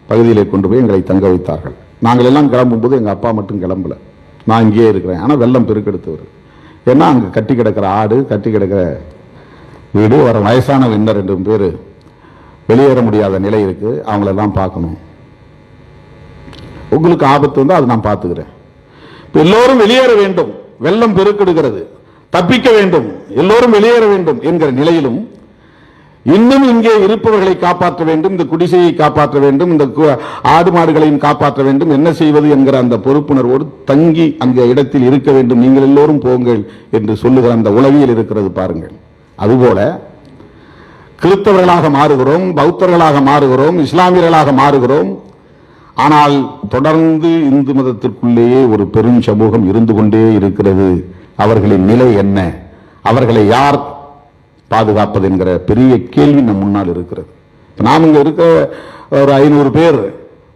பகுதியிலே கொண்டு போய் எங்களை தங்க வைத்தார்கள். நாங்கள் எல்லாம் கிளம்பும்போது எங்க அப்பா மட்டும் கிளம்பல, நான் இங்கேயே இருக்கிறேன். ஆனால் வெள்ளம் பெருக்கெடுத்து வருது. ஏன்னா அங்கே கட்டி கிடக்கிற ஆடு, கட்டி கிடக்கிற வீடு, வர வயசான வின்னர் 2 பேர் வெளியேற முடியாத நிலை இருக்கு. அவங்களெல்லாம் பார்க்கணும். உங்களுக்கு ஆபத்து வந்து அதை நான் பார்த்துக்கிறேன். எல்லோரும் வெளியேற வேண்டும், வெள்ளம் பெருக்கெடுக்கிறது, தப்பிக்க வேண்டும், எல்லோரும் வெளியேற வேண்டும் என்கிற நிலையிலும் இன்னும் இங்கே இருப்பவர்களை காப்பாற்ற வேண்டும், இந்த குடிசையை காப்பாற்ற வேண்டும், இந்த ஆடு மாடுகளையும் காப்பாற்ற வேண்டும், என்ன செய்வது என்கிற அந்த பொறுப்புணர்வோடு தங்கி அந்த இடத்தில் இருக்க வேண்டும். நீங்கள் எல்லோரும் போங்கள் என்று சொல்லுகிற அந்த உளவியல் இருக்கிறது பாருங்கள். அதுபோல கிறிஸ்தவர்களாக மாறுகிறோம், பௌத்தர்களாக மாறுகிறோம், இஸ்லாமியர்களாக மாறுகிறோம். ஆனால் தொடர்ந்து இந்து மதத்திற்குள்ளேயே ஒரு பெரும் சமூகம் இருந்து கொண்டே இருக்கிறது. அவர்களின் நிலை என்ன? அவர்களை யார் பாதுகாப்பது என்கிற பெரிய கேள்வி நம் முன்னால் இருக்கிறது. நாம் இங்க இருக்க ஒரு 500 பேர்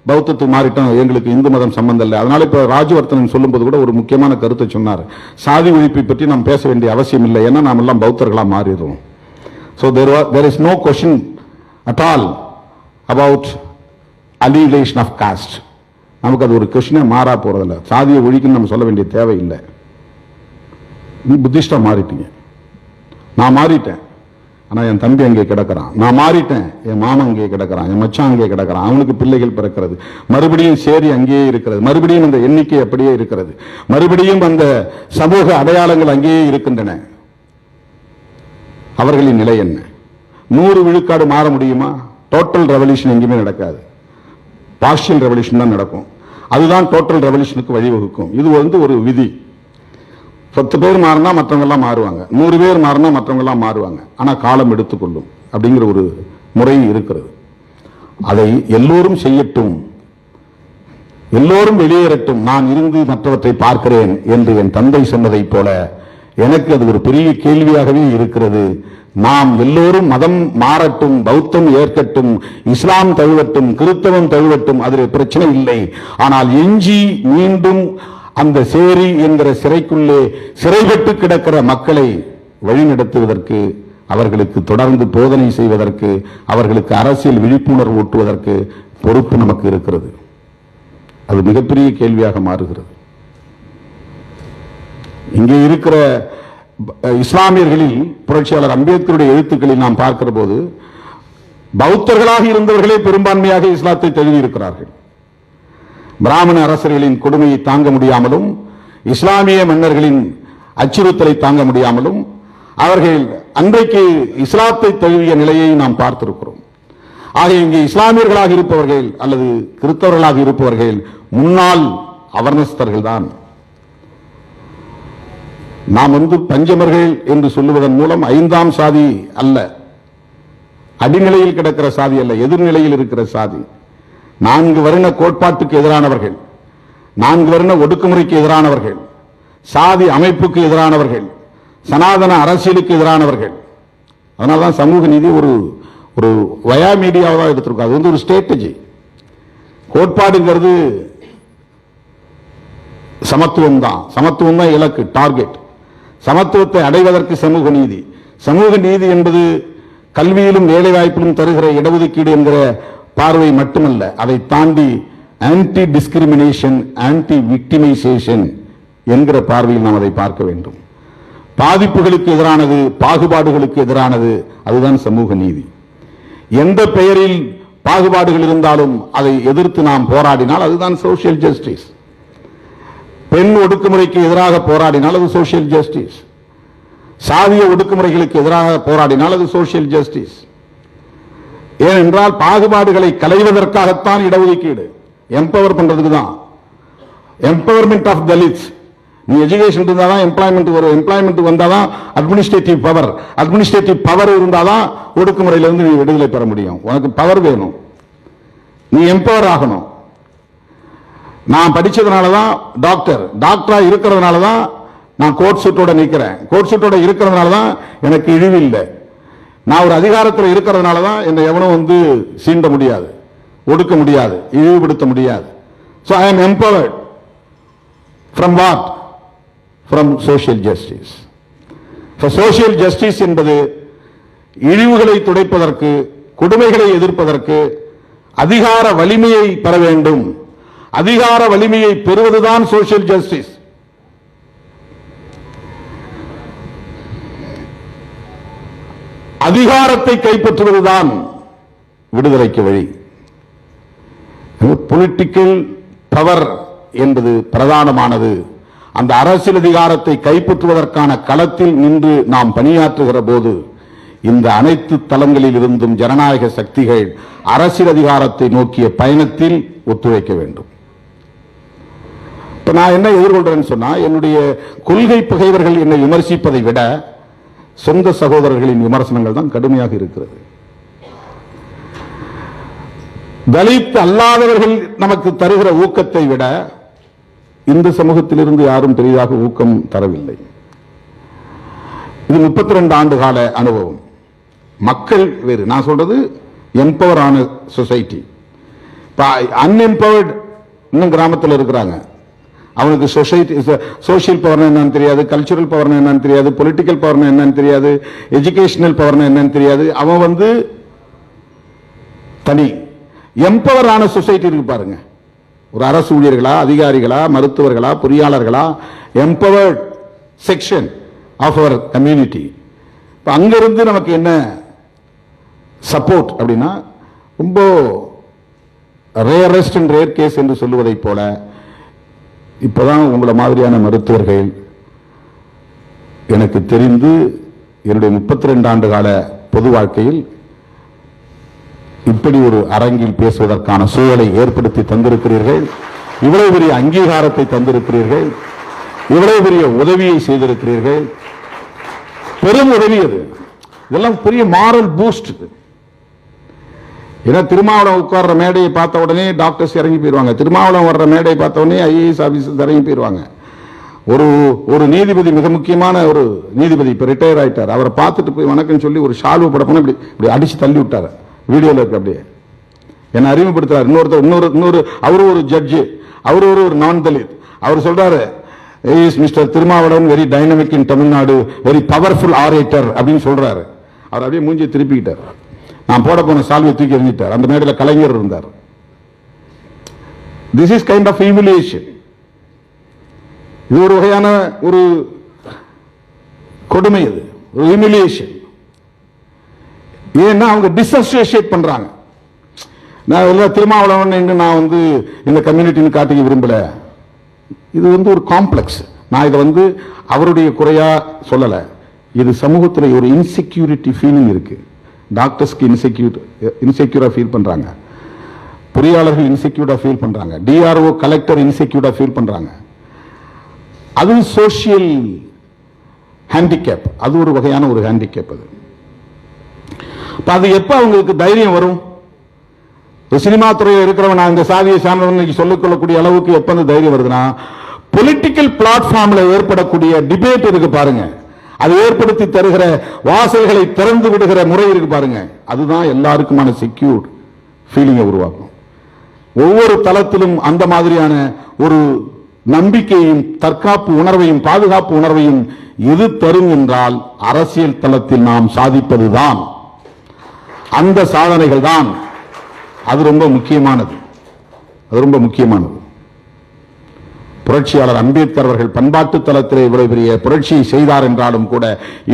பௌத்தத்துக்கு மாறிட்டோம், எங்களுக்கு இந்து மதம் சம்பந்தம் இல்லை. அதனால இப்ப ராஜவர்த்தனன் சொல்லும்போது கூட ஒரு முக்கியமான கருத்தை சொன்னார். சாதி ஒழிப்பை பற்றி நாம் பேச வேண்டிய அவசியம் இல்லை, ஏன்னா நாம் எல்லாம் பௌத்தர்களா மாறிடுவோம். So there is no question at all about annihilation of caste. நமக்கு அது ஒரு கொஸ்டினே மாறா போறதில்ல. சாதியை ஒழிக்கணும் நம்ம சொல்ல வேண்டிய தேவை இல்லை. நீ புத்திஸ்டா மாறிட்டீங்க, நான் மாறிட்டேன், ஆனா என் தம்பி அங்கே கிடக்கிறான். நான் மாறிட்டேன், என் மாமன் அங்கே கிடக்கிறான், என் மச்சான் அங்கே கிடக்கிறான், அவனுக்கு பிள்ளைகள் பிறக்கிறது, மறுபடியும் சேரி அங்கேயே இருக்கிறது, மறுபடியும் அந்த எண்ணிக்கை அப்படியே இருக்கிறது, மறுபடியும் அந்த சமூக அடையாளங்கள் அங்கேயே இருக்கின்றன. அவர்களின் நிலை என்ன? 100 விழுக்காடு மாற முடியுமா? டோட்டல் ரெவல்யூஷன் எங்கேயுமே நடக்காது. பார்ஷியல் ரெவல்யூஷன் தான் நடக்கும். அதுதான் டோட்டல் ரெவல்யூஷனுக்கு வழிவகுக்கும். இது ஒரு விதி. 10 பேர் மாறினா மற்றவங்க எல்லாம் மாறுவாங்க, 100 பேர் மாறினா மற்றவங்க எல்லாம் மாறுவாங்க. ஆனா காலம் எடுத்துக்கொள்ளும் அப்படிங்கிற ஒரு முறை இருக்கிறது. அதை எல்லோரும் செய்யட்டும், எல்லோரும் வெளியேறட்டும், நான் இருந்து மற்றவற்றை பார்க்கிறேன் என்று என் தந்தை சொன்னதை போல எனக்கு அது ஒரு பெரிய கேள்வியாகவே இருக்கிறது. நாம் எல்லோரும் மதம் மாறட்டும், பௌத்தம் ஏற்கட்டும், இஸ்லாம் தழுவட்டும், கிறிஸ்தவம் தழுவட்டும், அதில் பிரச்சனை இல்லை. ஆனால் எஞ்சி மீண்டும் அந்த சேரி என்கிற சிறைக்குள்ளே சிறைப்பட்டு கிடக்கிற மக்களை வழிநடத்துவதற்கு, அவர்களுக்கு தொடர்ந்து போதனை செய்வதற்கு, அவர்களுக்கு அரசியல் விழிப்புணர்வு ஊட்டுவதற்கு பொறுப்பு நமக்கு இருக்கிறது. அது மிகப்பெரிய கேள்வியாக மாறுகிறது. இங்கே இருக்கிற இஸ்லாமியர்களில் புரட்சியாளர் அம்பேத்கருடைய எழுத்துக்களில் நாம் பார்க்கிற போது பௌத்தர்களாக இருந்தவர்களே பெரும்பான்மையாக இஸ்லாத்தை தழுவியிருக்கிறார்கள். பிராமண அரசர்களின் கொடுமையை தாங்க முடியாமலும், இஸ்லாமிய மன்னர்களின் அச்சுறுத்தலை தாங்க முடியாமலும் அவர்கள் அன்றைக்கு இஸ்லாத்தை தழுவிய நிலையை நாம் பார்த்திருக்கிறோம். ஆக இங்கே இஸ்லாமியர்களாக இருப்பவர்கள் அல்லது கிறிஸ்தவர்களாக இருப்பவர்கள் முன்னாள் அவர்னஸ்தர்கள் தான். நாம் பஞ்சமர்கள் என்று சொல்லுவதன் மூலம் 5ஆம் சாதி அல்ல, அடிநிலையில் கிடக்கிற சாதி அல்ல, எதிர்நிலையில் இருக்கிற சாதி. 4 வருண கோட்பாட்டுக்கு எதிரானவர்கள், 4 வருண ஒடுக்குமுறைக்கு எதிரானவர்கள், சாதி அமைப்புக்கு எதிரானவர்கள், சனாதன அரசியலுக்கு எதிரானவர்கள். அதனால்தான் சமூக நீதி ஒரு வயா மீடியாவாக எடுத்திருக்கும். அது ஒரு ஸ்ட்ராட்டஜி. கோட்பாடுங்கிறது சமத்துவம் தான். சமத்துவம் தான் இலக்கு, டார்கெட். சமத்துவத்தை அடைவதற்கு சமூக நீதி. சமூக நீதி என்பது கல்வியிலும் வேலை வாய்ப்பிலும் தருகிற இடஒதுக்கீடு என்கிற பார்வை மட்டுமல்ல, அதை தாண்டி ஆன்டி டிஸ்கிரிமினேஷன், ஆன்டி விக்டிமைசேஷன் என்கிற பார்வையில் நாம் அதை பார்க்க வேண்டும். பாதிப்புகளுக்கு எதிரானது, பாகுபாடுகளுக்கு எதிரானது, அதுதான் சமூக நீதி. எந்த பெயரில் பாகுபாடுகள் இருந்தாலும் அதை எதிர்த்து நாம் போராடினால் அதுதான் சோசியல் ஜஸ்டிஸ். பெண் ஒடுக்குமுறைக்கு எதிராக போராடினால் அது சோசியல் ஜஸ்டிஸ். சாதிய ஒடுக்குமுறைகளுக்கு எதிராக போராடினால் அது சோசியல் ஜஸ்டிஸ். ஏனென்றால் பாகுபாடுகளை களைவதற்காகத்தான் இடஒதுக்கீடு, எம்பவர் பண்றதுக்கு தான். Empowerment of Dalits. நீ எஜுகேஷன் இருந்தாதான் எம்ப்ளாய்மெண்ட் வரும், எம்ப்ளாய்மெண்ட் வந்தாதான் அட்மினிஸ்ட்ரேட்டிவ் பவர், அட்மினிஸ்ட்ரேட்டிவ் பவர் இருந்தாதான் ஒடுக்குமுறையிலிருந்து நீ விடுதலை பெற முடியும். உனக்கு பவர் வேணும், நீ எம்பவர் ஆகணும். நான் படிச்சதுனாலதான் டாக்டரா இருக்கிறதுனாலதான் நான் கோட் சூட்டோட நிற்கிறேன். கோட் சூட்டோட இருக்கிறதுனாலதான் எனக்கு இழிவு இல்லை. நான் ஒரு அதிகாரத்தில் இருக்கிறதுனாலதான் என்னை எவனும் சீண்ட முடியாது, ஒடுக்க முடியாது, இழிவுபடுத்த முடியாது. So I am empowered. From what? From social justice. For social justice என்பது இழிவுகளை துடைப்பதற்கு, கொடுமைகளை எதிர்ப்பதற்கு அதிகார வலிமையை பெற வேண்டும். அதிகார வலிமையை பெறுவதுதான் சோசியல் ஜஸ்டிஸ். அதிகாரத்தை கைப்பற்றுவதுதான் விடுதலைக்கு வழி. பொலிட்டிக்கல் பவர் என்பது பிரதானமானது. அந்த அரசியல் அதிகாரத்தை கைப்பற்றுவதற்கான களத்தில் நின்று நாம் பணியாற்றுகிற போது இந்த அனைத்து தளங்களில் இருந்தும் ஜனநாயக சக்திகள் அரசியல் அதிகாரத்தை நோக்கிய பயணத்தில் ஒத்துழைக்க வேண்டும். இப்ப நான் என்ன எதிர்கொள்றேன்னு சொன்னா, என்னுடைய கொள்கை பகைவர்கள் என்னை விமர்சிப்பதை விட சொந்த சகோதரர்களின் விமர்சனங்கள் தான் கடுமையாக இருக்கிறது. தலித் அல்லாதவர்கள் நமக்கு தருகிற ஊக்கத்தை விட இந்த சமூகத்திலிருந்து யாரும் பெரிதாக ஊக்கம் தரவில்லை. இது 32 ஆண்டு கால அனுபவம். மக்கள் வேறு. நான் சொல்றது எம்பவர் ஆன சொசைட்டி. அன்எம்பவர்டு இன்னும் கிராமத்தில் இருக்கிறாங்க. அவனுக்கு சொசைட்டி சோசியல் பவர் என்னன்னு தெரியாது, கல்ச்சுரல் பவர் என்னன்னு தெரியாது, பொலிட்டிக்கல் பவர் என்னன்னு தெரியாது, எஜுகேஷனல் பவர் என்னன்னு தெரியாது. அவன் தனி. எம்பவர் ஆன சொசைட்டி இருக்கு பாருங்க. ஒரு அரசு ஊழியர்களா, அதிகாரிகளா, மருத்துவர்களா, பொறியாளர்களா, empowered section of our community. இப்ப அங்கிருந்து நமக்கு என்ன சப்போர்ட் அப்படின்னா, ரொம்ப ரேரஸ்ட் அண்ட் ரேர் கேஸ் என்று சொல்லுவதை போல இப்பதான் உங்களை மாதிரியான மருத்துவர்கள் எனக்கு தெரிந்து என்னுடைய 32 ஆண்டு கால பொது வாழ்க்கையில் இப்படி ஒரு அரங்கில் பேசுவதற்கான சூழலை ஏற்படுத்தி தந்திருக்கிறீர்கள். இவ்வளவு பெரிய அங்கீகாரத்தை தந்திருக்கிறீர்கள். இவ்வளவு பெரிய உதவியை செய்திருக்கிறீர்கள். பெரும் உதவி அது. இதெல்லாம் பெரிய மாரல் பூஸ்ட். ஏன்னா திருமாவளவன் உட்கார்ற மேடையை பார்த்த உடனே டாக்டர்ஸ் இறங்கி போயிருவாங்க. திருமாவளவன் வர்ற மேடையை பார்த்த உடனே ஐஏஎஸ் ஆபீசர்ஸ் இறங்கி போயிருவாங்க. ஒரு நீதிபதி, மிக முக்கியமான ஒரு நீதிபதி, இப்ப ரிட்டையர் ஆயிட்டார். அவரை பார்த்துட்டு போய் வணக்கம் சொல்லி ஒரு ஷால்வு படப்போன இப்படி அடிச்சு தள்ளி விட்டாரு. வீடியோல இருக்கு. அப்படியே என்ன அறிமுகப்படுத்துறாரு. இன்னொரு அவரு ஒரு ஜட்ஜு, அவரு ஒரு நான் தலித். அவர் சொல்றாரு, மிஸ்டர் திருமாவளவன் வெரி டைனமிக் இன் தமிழ்நாடு, வெரி பவர்ஃபுல் ஆரேட்டர் அப்படின்னு சொல்றாரு. அவர் அப்படியே மூஞ்சி திருப்பிக்கிட்டார். நான் போட போன சால்வை தூக்கி எறிஞ்சிட்டார். அந்த மேடையில் கலைஞர் இருந்தார். This is kind of humiliation. இது ஒரு வகையான ஒரு கொடுமை. இது ஒரு ஹியூமிலியேஷன். ஏன்னா அவங்க டிஸ்அசோசியேட் பண்றாங்க. நான் திருமாவளவன் என்று நான் வந்து இந்த கம்யூனிட்டின்னு காட்டிக்க விரும்பல. இது வந்து ஒரு காம்ப்ளெக்ஸ். நான் இதை வந்து அவருடைய குறையா சொல்லல. இது சமூகத்தில் ஒரு இன்செக்யூரிட்டி ஃபீலிங் இருக்கு. டாக்டர்ஸ்க்கு இன்செக்யூரா ஃபீல் பண்றாங்க, பொறியாளர்கள் இன்செக்யூரா ஃபீல் பண்றாங்க, டிஆர்ஓ கலெக்டர் இன்செக்யூரா ஃபீல் பண்றாங்க. அது சோசியல் ஹேண்டிகேப். அது ஒரு வகையான ஒரு ஹேண்டிகேப். அது எப்ப அவங்களுக்கு தைரியம் வரும்? சினிமா துறையில் இருக்கிறவன் நான் இந்த சாதியை சார்ந்தவன் சொல்லிக்கொள்ளக்கூடிய அளவுக்கு எப்ப அந்த தைரியம் வருதுன்னா, பொலிட்டிக்கல் பிளாட்ஃபார்ம்ல ஏற்படக்கூடிய டிபேட் இருக்கு பாருங்க, அது ஏற்படுத்தி தருகிற வாசல்களை திறந்து விடுகிற முறை இருக்கு பாருங்க, அதுதான் எல்லாருக்குமான செக்யூர்ட் ஃபீலிங்கை உருவாக்கும். ஒவ்வொரு தளத்திலும் அந்த மாதிரியான ஒரு நம்பிக்கையும் தற்காப்பு உணர்வையும் பாதுகாப்பு உணர்வையும் எது தரும் என்றால் அரசியல் தளத்தில் நாம் சாதிப்பதுதான், அந்த சாதனைகள் தான். அது ரொம்ப முக்கியமானது. அது ரொம்ப முக்கியமானது. புரட்சியாளர் அம்பேத்கர் அவர்கள் பண்பாட்டு தளத்திலே இவ்வளவு பெரிய புரட்சியை செய்தார் என்றாலும் கூட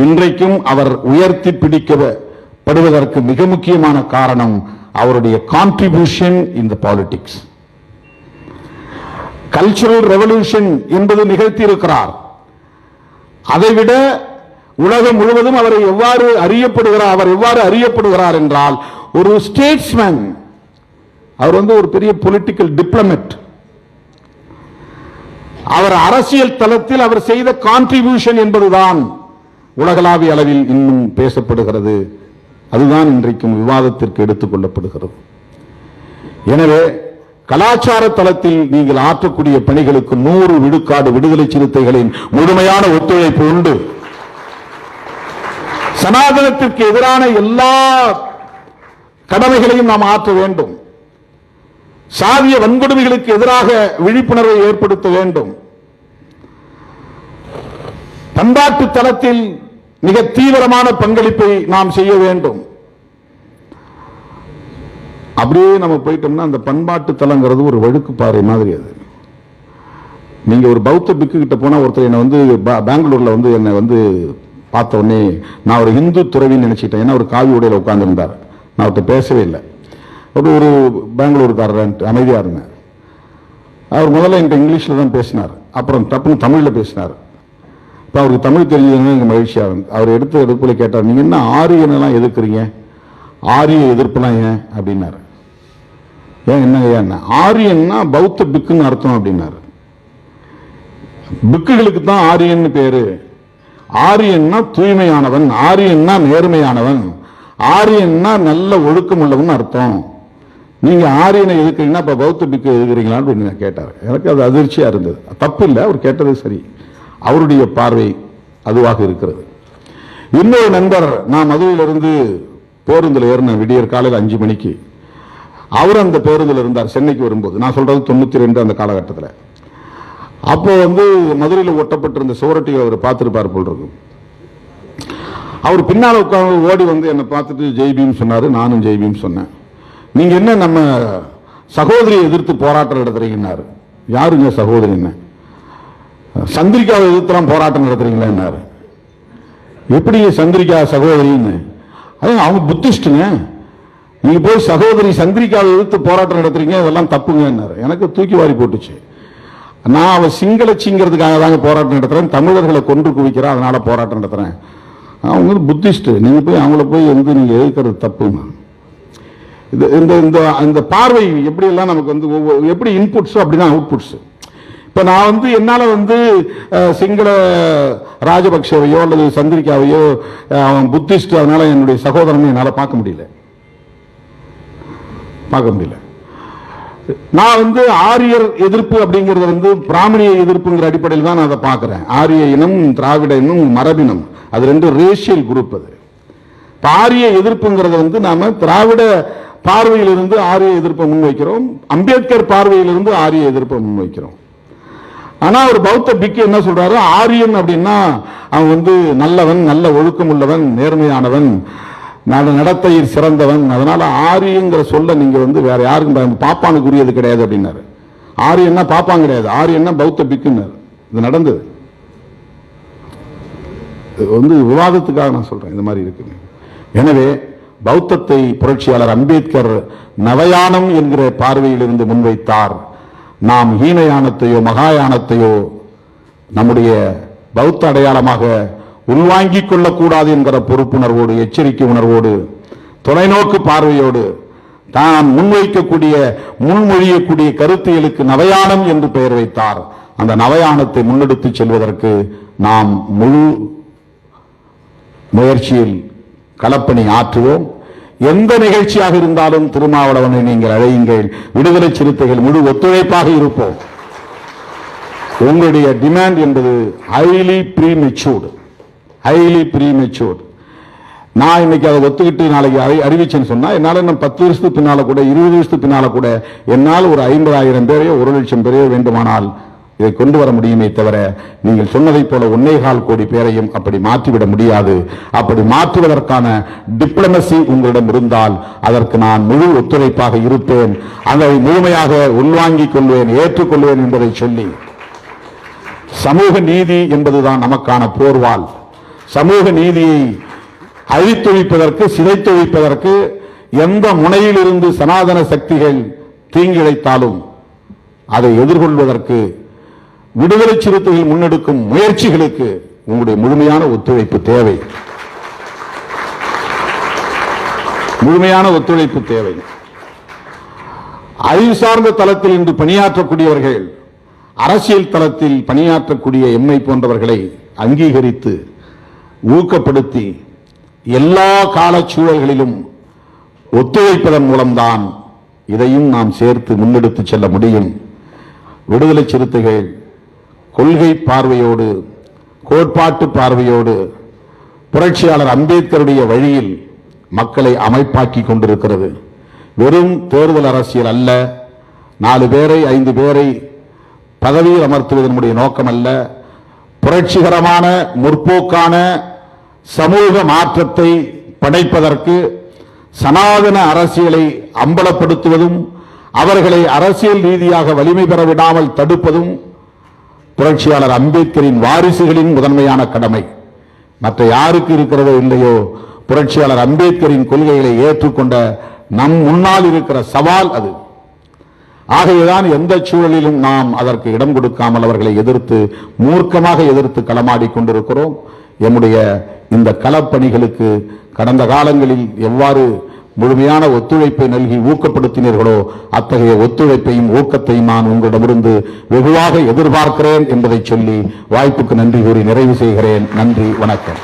இன்றைக்கும் அவர் உயர்த்தி பிடிக்கப்படுவதற்கு மிக முக்கியமான காரணம் அவருடைய கான்ட்ரிபியூஷன் இன் தி பாலிடிக்ஸ். கல்ச்சரல் ரெவல்யூஷன் என்பது நிகழ்த்தி இருக்கிறார். அதைவிட உலகம் முழுவதும் அவரை எவ்வாறு அறியப்படுகிறார், அவர் எவ்வாறு அறியப்படுகிறார் என்றால் ஒரு ஸ்டேட்ஸ்மேன். அவர் வந்து ஒரு பெரிய பொலிட்டிக்கல் டிப்ளமேட். அவர் அரசியல் தளத்தில் அவர் செய்த கான்ட்ரிபியூஷன் என்பதுதான் உலகளாவிய அளவில் இன்னும் பேசப்படுகிறது. அதுதான் இன்றைக்கும் விவாதத்திற்கு எடுத்துக் கொள்ளப்படுகிறது. எனவே கலாச்சார தளத்தில் நீங்கள் ஆற்றக்கூடிய பணிகளுக்கு 100 விழுக்காடு விடுதலை சிறுத்தைகளின் முழுமையான ஒத்துழைப்பு உண்டு. சனாதனத்திற்கு எதிரான எல்லா கடமைகளையும் நாம் ஆற்ற வேண்டும். சாதிய வன்கொடுமைகளுக்கு எதிராக விழிப்புணர்வை ஏற்படுத்த வேண்டும். பண்பாட்டு தளத்தில் மிக தீவிரமான பங்களிப்பை நாம் செய்ய வேண்டும். அப்படியே நம்ம போயிட்டோம்னா அந்த பண்பாட்டு தளங்கிறது ஒரு வழுக்குப்பாறை மாதிரி. அது நீங்க ஒரு பௌத்த பிக்கு கிட்ட போனா ஒருத்தர் என்ன வந்து பெங்களூர்ல வந்து என்னை வந்து பார்த்த உடனே நான் ஒரு இந்து துறவின்னு நினைச்சிட்டேன். ஏன்னா ஒரு காவி உடையில உட்கார்ந்து இருந்தார். நான் அவர்கிட்ட பேசவே இல்லை. அப்படி ஒரு பெங்களூருக்காரர் அமைதியா இருந்தேன். அவர் முதல்ல என்கிட்ட இங்கிலீஷ்ல தான் பேசினார். அப்புறம் டப்புன்னு தமிழ்ல பேசினார். இப்போ அவருக்கு தமிழ் தெரிஞ்சதுன்னு எனக்கு மகிழ்ச்சியா இருந்து. அவர் எடுத்த எடுப்புல கேட்டார், நீங்க என்ன ஆரியனெல்லாம் எதிர்க்கிறீங்க, ஆரிய எதிர்ப்புலாம் ஏன் அப்படின்னாரு. ஏன் என்னங்க ஏன் ஆரியன்னா பௌத்த பிக்குன்னு அர்த்தம் அப்படின்னாரு. பிக்குகளுக்கு தான் ஆரியன்னு பேரு. ஆரியன்னா தூய்மையானவன், ஆரியன்னா நேர்மையானவன், ஆரியன்னா நல்ல ஒழுக்கம் உள்ளவன் அர்த்தம். நீங்க ஆரியனை எதிர்க்கிறீங்கன்னா இப்ப பௌத்த பிக்கு எதிர்க்கிறீங்களான்னு கேட்டார். எனக்கு அது அதிர்ச்சியா இருந்தது. தப்பு இல்லை, அவர் கேட்டது சரி. அவருடைய பார்வை அதுவாக இருக்கிறது. இன்னொரு நண்பர், நான் மதுரையிலிருந்து பேருந்தில் ஏறின விடியற் காலையில் 5 மணிக்கு. அவர் அந்த பேருந்தில் இருந்தார் சென்னைக்கு வரும்போது. நான் சொல்றது 92 அந்த காலகட்டத்தில். அப்போ வந்து மதுரையில் ஒட்டப்பட்டிருந்த சுவரொட்டிகளை அவர் பார்த்திருப்பார் போல் இருக்கும். அவர் பின்னால் உட்கார்ந்து ஓடி வந்து என்னை பார்த்துட்டு ஜெய்பீம் சொன்னாரு. நானும் ஜெய்பீம் சொன்னேன். நீங்க என்ன நம்ம சகோதரியை எதிர்த்து போராட்டம் நடத்துறீங்கன்னாரு. யாருங்க சகோதரி? என்ன சந்திரிகாவை எதிர்த்துலாம் போராட்டம் நடத்துறீங்களா என்னாரு. எப்படி சந்திரிகா சகோதரின்னு? அவங்க புத்திஸ்டுங்க. நீங்க போய் சகோதரி சந்திரிகாவை எதிர்த்து போராட்டம் நடத்துறீங்க, இதெல்லாம் தப்புங்க. எனக்கு தூக்கி வாரி போட்டுச்சு. நான் அவ சிங்களச்சிங்கிறதுக்காக தாங்க போராட்டம் நடத்துறேன், தமிழர்களை கொன்று குவிக்கிறேன், அதனால போராட்டம் நடத்துறேன். அவங்க புத்திஸ்ட், நீங்க போய் அவங்கள போய் வந்து நீங்க எதிர்க்கிறது தப்புங்க. இந்த பார்வை எப்படி எல்லாம் நமக்கு வந்து எப்படி இன்புட்ஸோ அப்படிதான் அவுட்புட்ஸ். இப்ப நான் வந்து என்னால வந்து சிங்கள ராஜபக்சவையோ அல்லது சந்திரிகாவையோ அவன் புத்திஸ்ட், அதனால என்னுடைய சகோதரனை என்னால பார்க்க முடியல. நான் வந்து ஆரியர் எதிர்ப்பு அப்படிங்கறது வந்து பிராமணிய எதிர்ப்புங்கிற அடிப்படையில் தான் நான் அதை பார்க்கிறேன். ஆரிய இனம், திராவிட இனம், மரபினம், அது ரெண்டு ரேஷியல் குரூப். அது ஆரிய எதிர்ப்புங்கிறத வந்து நாம திராவிட பார்வையிலிருந்து ஆரிய எதிர்ப்பை முன்வைக்கிறோம், அம்பேத்கர் பார்வையிலிருந்து ஆரிய எதிர்ப்பை முன்வைக்கிறோம். ஆனா ஒரு பௌத்த பிக்கு என்ன சொல்றாரு, ஆரியன் அப்படின்னா அவன் வந்து நல்லவன், நல்ல ஒழுக்கம் உள்ளவன், நேர்மையானவன், நடத்தையில் சிறந்தவன், அதனால ஆரியங்கிற சொல்ல நீங்க வந்து வேற யாருக்கும் பாப்பானுக்கு உரியது கிடையாது அப்படின்னாரு. ஆரியன்னா பாப்பான் கிடையாது, ஆரியன்னா பௌத்த பிக்குன்னாரு. இது நடந்தது. இது வந்து விவாதத்துக்காக நான் சொல்றேன், இந்த மாதிரி இருக்கு. எனவே பௌத்தத்தை புரட்சியாளர் அம்பேத்கர் நவயானம் என்கிற பார்வையிலிருந்து முன்வைத்தார். நாம் ஹீனயானத்தையோ மகாயானத்தையோ நம்முடைய பௌத்த அடையாளமாக உள்வாங்கிக் கொள்ளக்கூடாது என்கிற பொறுப்புணர்வோடு, எச்சரிக்கை உணர்வோடு, தொலைநோக்கு பார்வையோடு தான் முன்வைக்கக்கூடிய முன்மொழியக்கூடிய கருத்தியலுக்கு நவயானம் என்று பெயர் வைத்தார். அந்த நவயானத்தை முன்னெடுத்து செல்வதற்கு நாம் முழு முயற்சியில் களப்பணி ஆற்றுவோம். எந்த நிகழ்ச்சியாக இருந்தாலும் திருமாவளவனை நீங்கள் அழையுங்கள், விடுதலை சிறுத்தைகள் முழு ஒத்துழைப்பாக இருப்போம். உங்களுடைய டிமாண்ட் என்பது ஹைலி ப்ரீமெச்சூர்டு. நான் இன்னைக்கு அதை ஒத்துக்கிட்டு நாளைக்கு அறிவிச்சேன்னு சொன்னா என்னால 10 வருஷத்துக்கு பின்னால கூட 20 வருஷத்துக்கு பின்னால கூட என்னால் ஒரு 50,000 பேரையோ 1,00,000 பேரையோ வேண்டுமானால் இதை கொண்டு வர முடியுமே தவிர நீங்கள் சொன்னதை போல 1.25 கோடி பேரையும் அப்படி மாற்றிவிட முடியாது. அப்படி மாற்றுவதற்கான டிப்ளமசி உங்களிடம் இருந்தால் அதற்கு நான் முழு ஒத்துழைப்பாக இருப்பேன். அதை முழுமையாக உள்வாங்கிக் கொள்வேன், ஏற்றுக்கொள்வேன் என்பதை சொல்லி, சமூக நீதி என்பதுதான் நமக்கான போர்வால். சமூக நீதியை அழித்தொழிப்பதற்கு, சிதைத்தொழிப்பதற்கு எந்த முனையிலிருந்து சனாதன சக்திகள் தீங்கிழைத்தாலும் அதை எதிர்கொள்வதற்கு விடுதலை சிறுத்தைகள் முன்னெடுக்கும் முயற்சிகளுக்கு உங்களுடைய முழுமையான ஒத்துழைப்பு தேவை. அறிவு சார்ந்த தளத்தில் இன்று பணியாற்றக்கூடியவர்கள் அரசியல் தளத்தில் பணியாற்றக்கூடிய எம்மை போன்றவர்களை அங்கீகரித்து ஊக்கப்படுத்தி எல்லா காலச்சூழல்களிலும் ஒத்துழைப்பதன் மூலம்தான் இதையும் நாம் சேர்த்து முன்னெடுத்து செல்ல முடியும். விடுதலை சிறுத்தைகள் கொள்கை பார்வையோடு, கோட்பாட்டு பார்வையோடு புரட்சியாளர் அம்பேத்கருடைய வழியில் மக்களை அமைப்பாக்கி கொண்டிருக்கிறது. வெறும் தேர்தல் அரசியல் அல்ல, 4 பேரை 5 பேரை பதவியில் அமர்த்துவது நம்முடைய நோக்கம் அல்ல. புரட்சிகரமான முற்போக்கான சமூக மாற்றத்தை படைப்பதற்கு சனாதன அரசியலை அம்பலப்படுத்துவதும் அவர்களை அரசியல் ரீதியாக வலிமை பெற விடாமல் தடுப்பதும் புரட்சியாளர் அம்பேத்கரின் வாரிசுகளின் முதன்மையான கடமை. மற்ற யாருக்கு இருக்கிறதோ இல்லையோ, புரட்சியாளர் அம்பேத்கரின் கொள்கைகளை ஏற்றுக்கொண்ட நம் முன்னால் இருக்கிற சவால் அது. ஆகையேதான் எந்த சூழலிலும் நாம் அதற்கு இடம் கொடுக்காமல் அவர்களை எதிர்த்து, மூர்க்கமாக எதிர்த்து களமாடி கொண்டிருக்கிறோம். எம்முடைய இந்த களப்பணிகளுக்கு கடந்த காலங்களில் எவ்வாறு முழுமையான ஒத்துழைப்பை நல்கி ஊக்கப்படுத்தினீர்களோ அத்தகைய ஒத்துழைப்பையும் ஊக்கத்தையும் நான் உங்களிடமிருந்து வெகுவாக எதிர்பார்க்கிறேன் என்பதை சொல்லி வாய்ப்புக்கு நன்றி கூறி நிறைவு செய்கிறேன். நன்றி, வணக்கம்.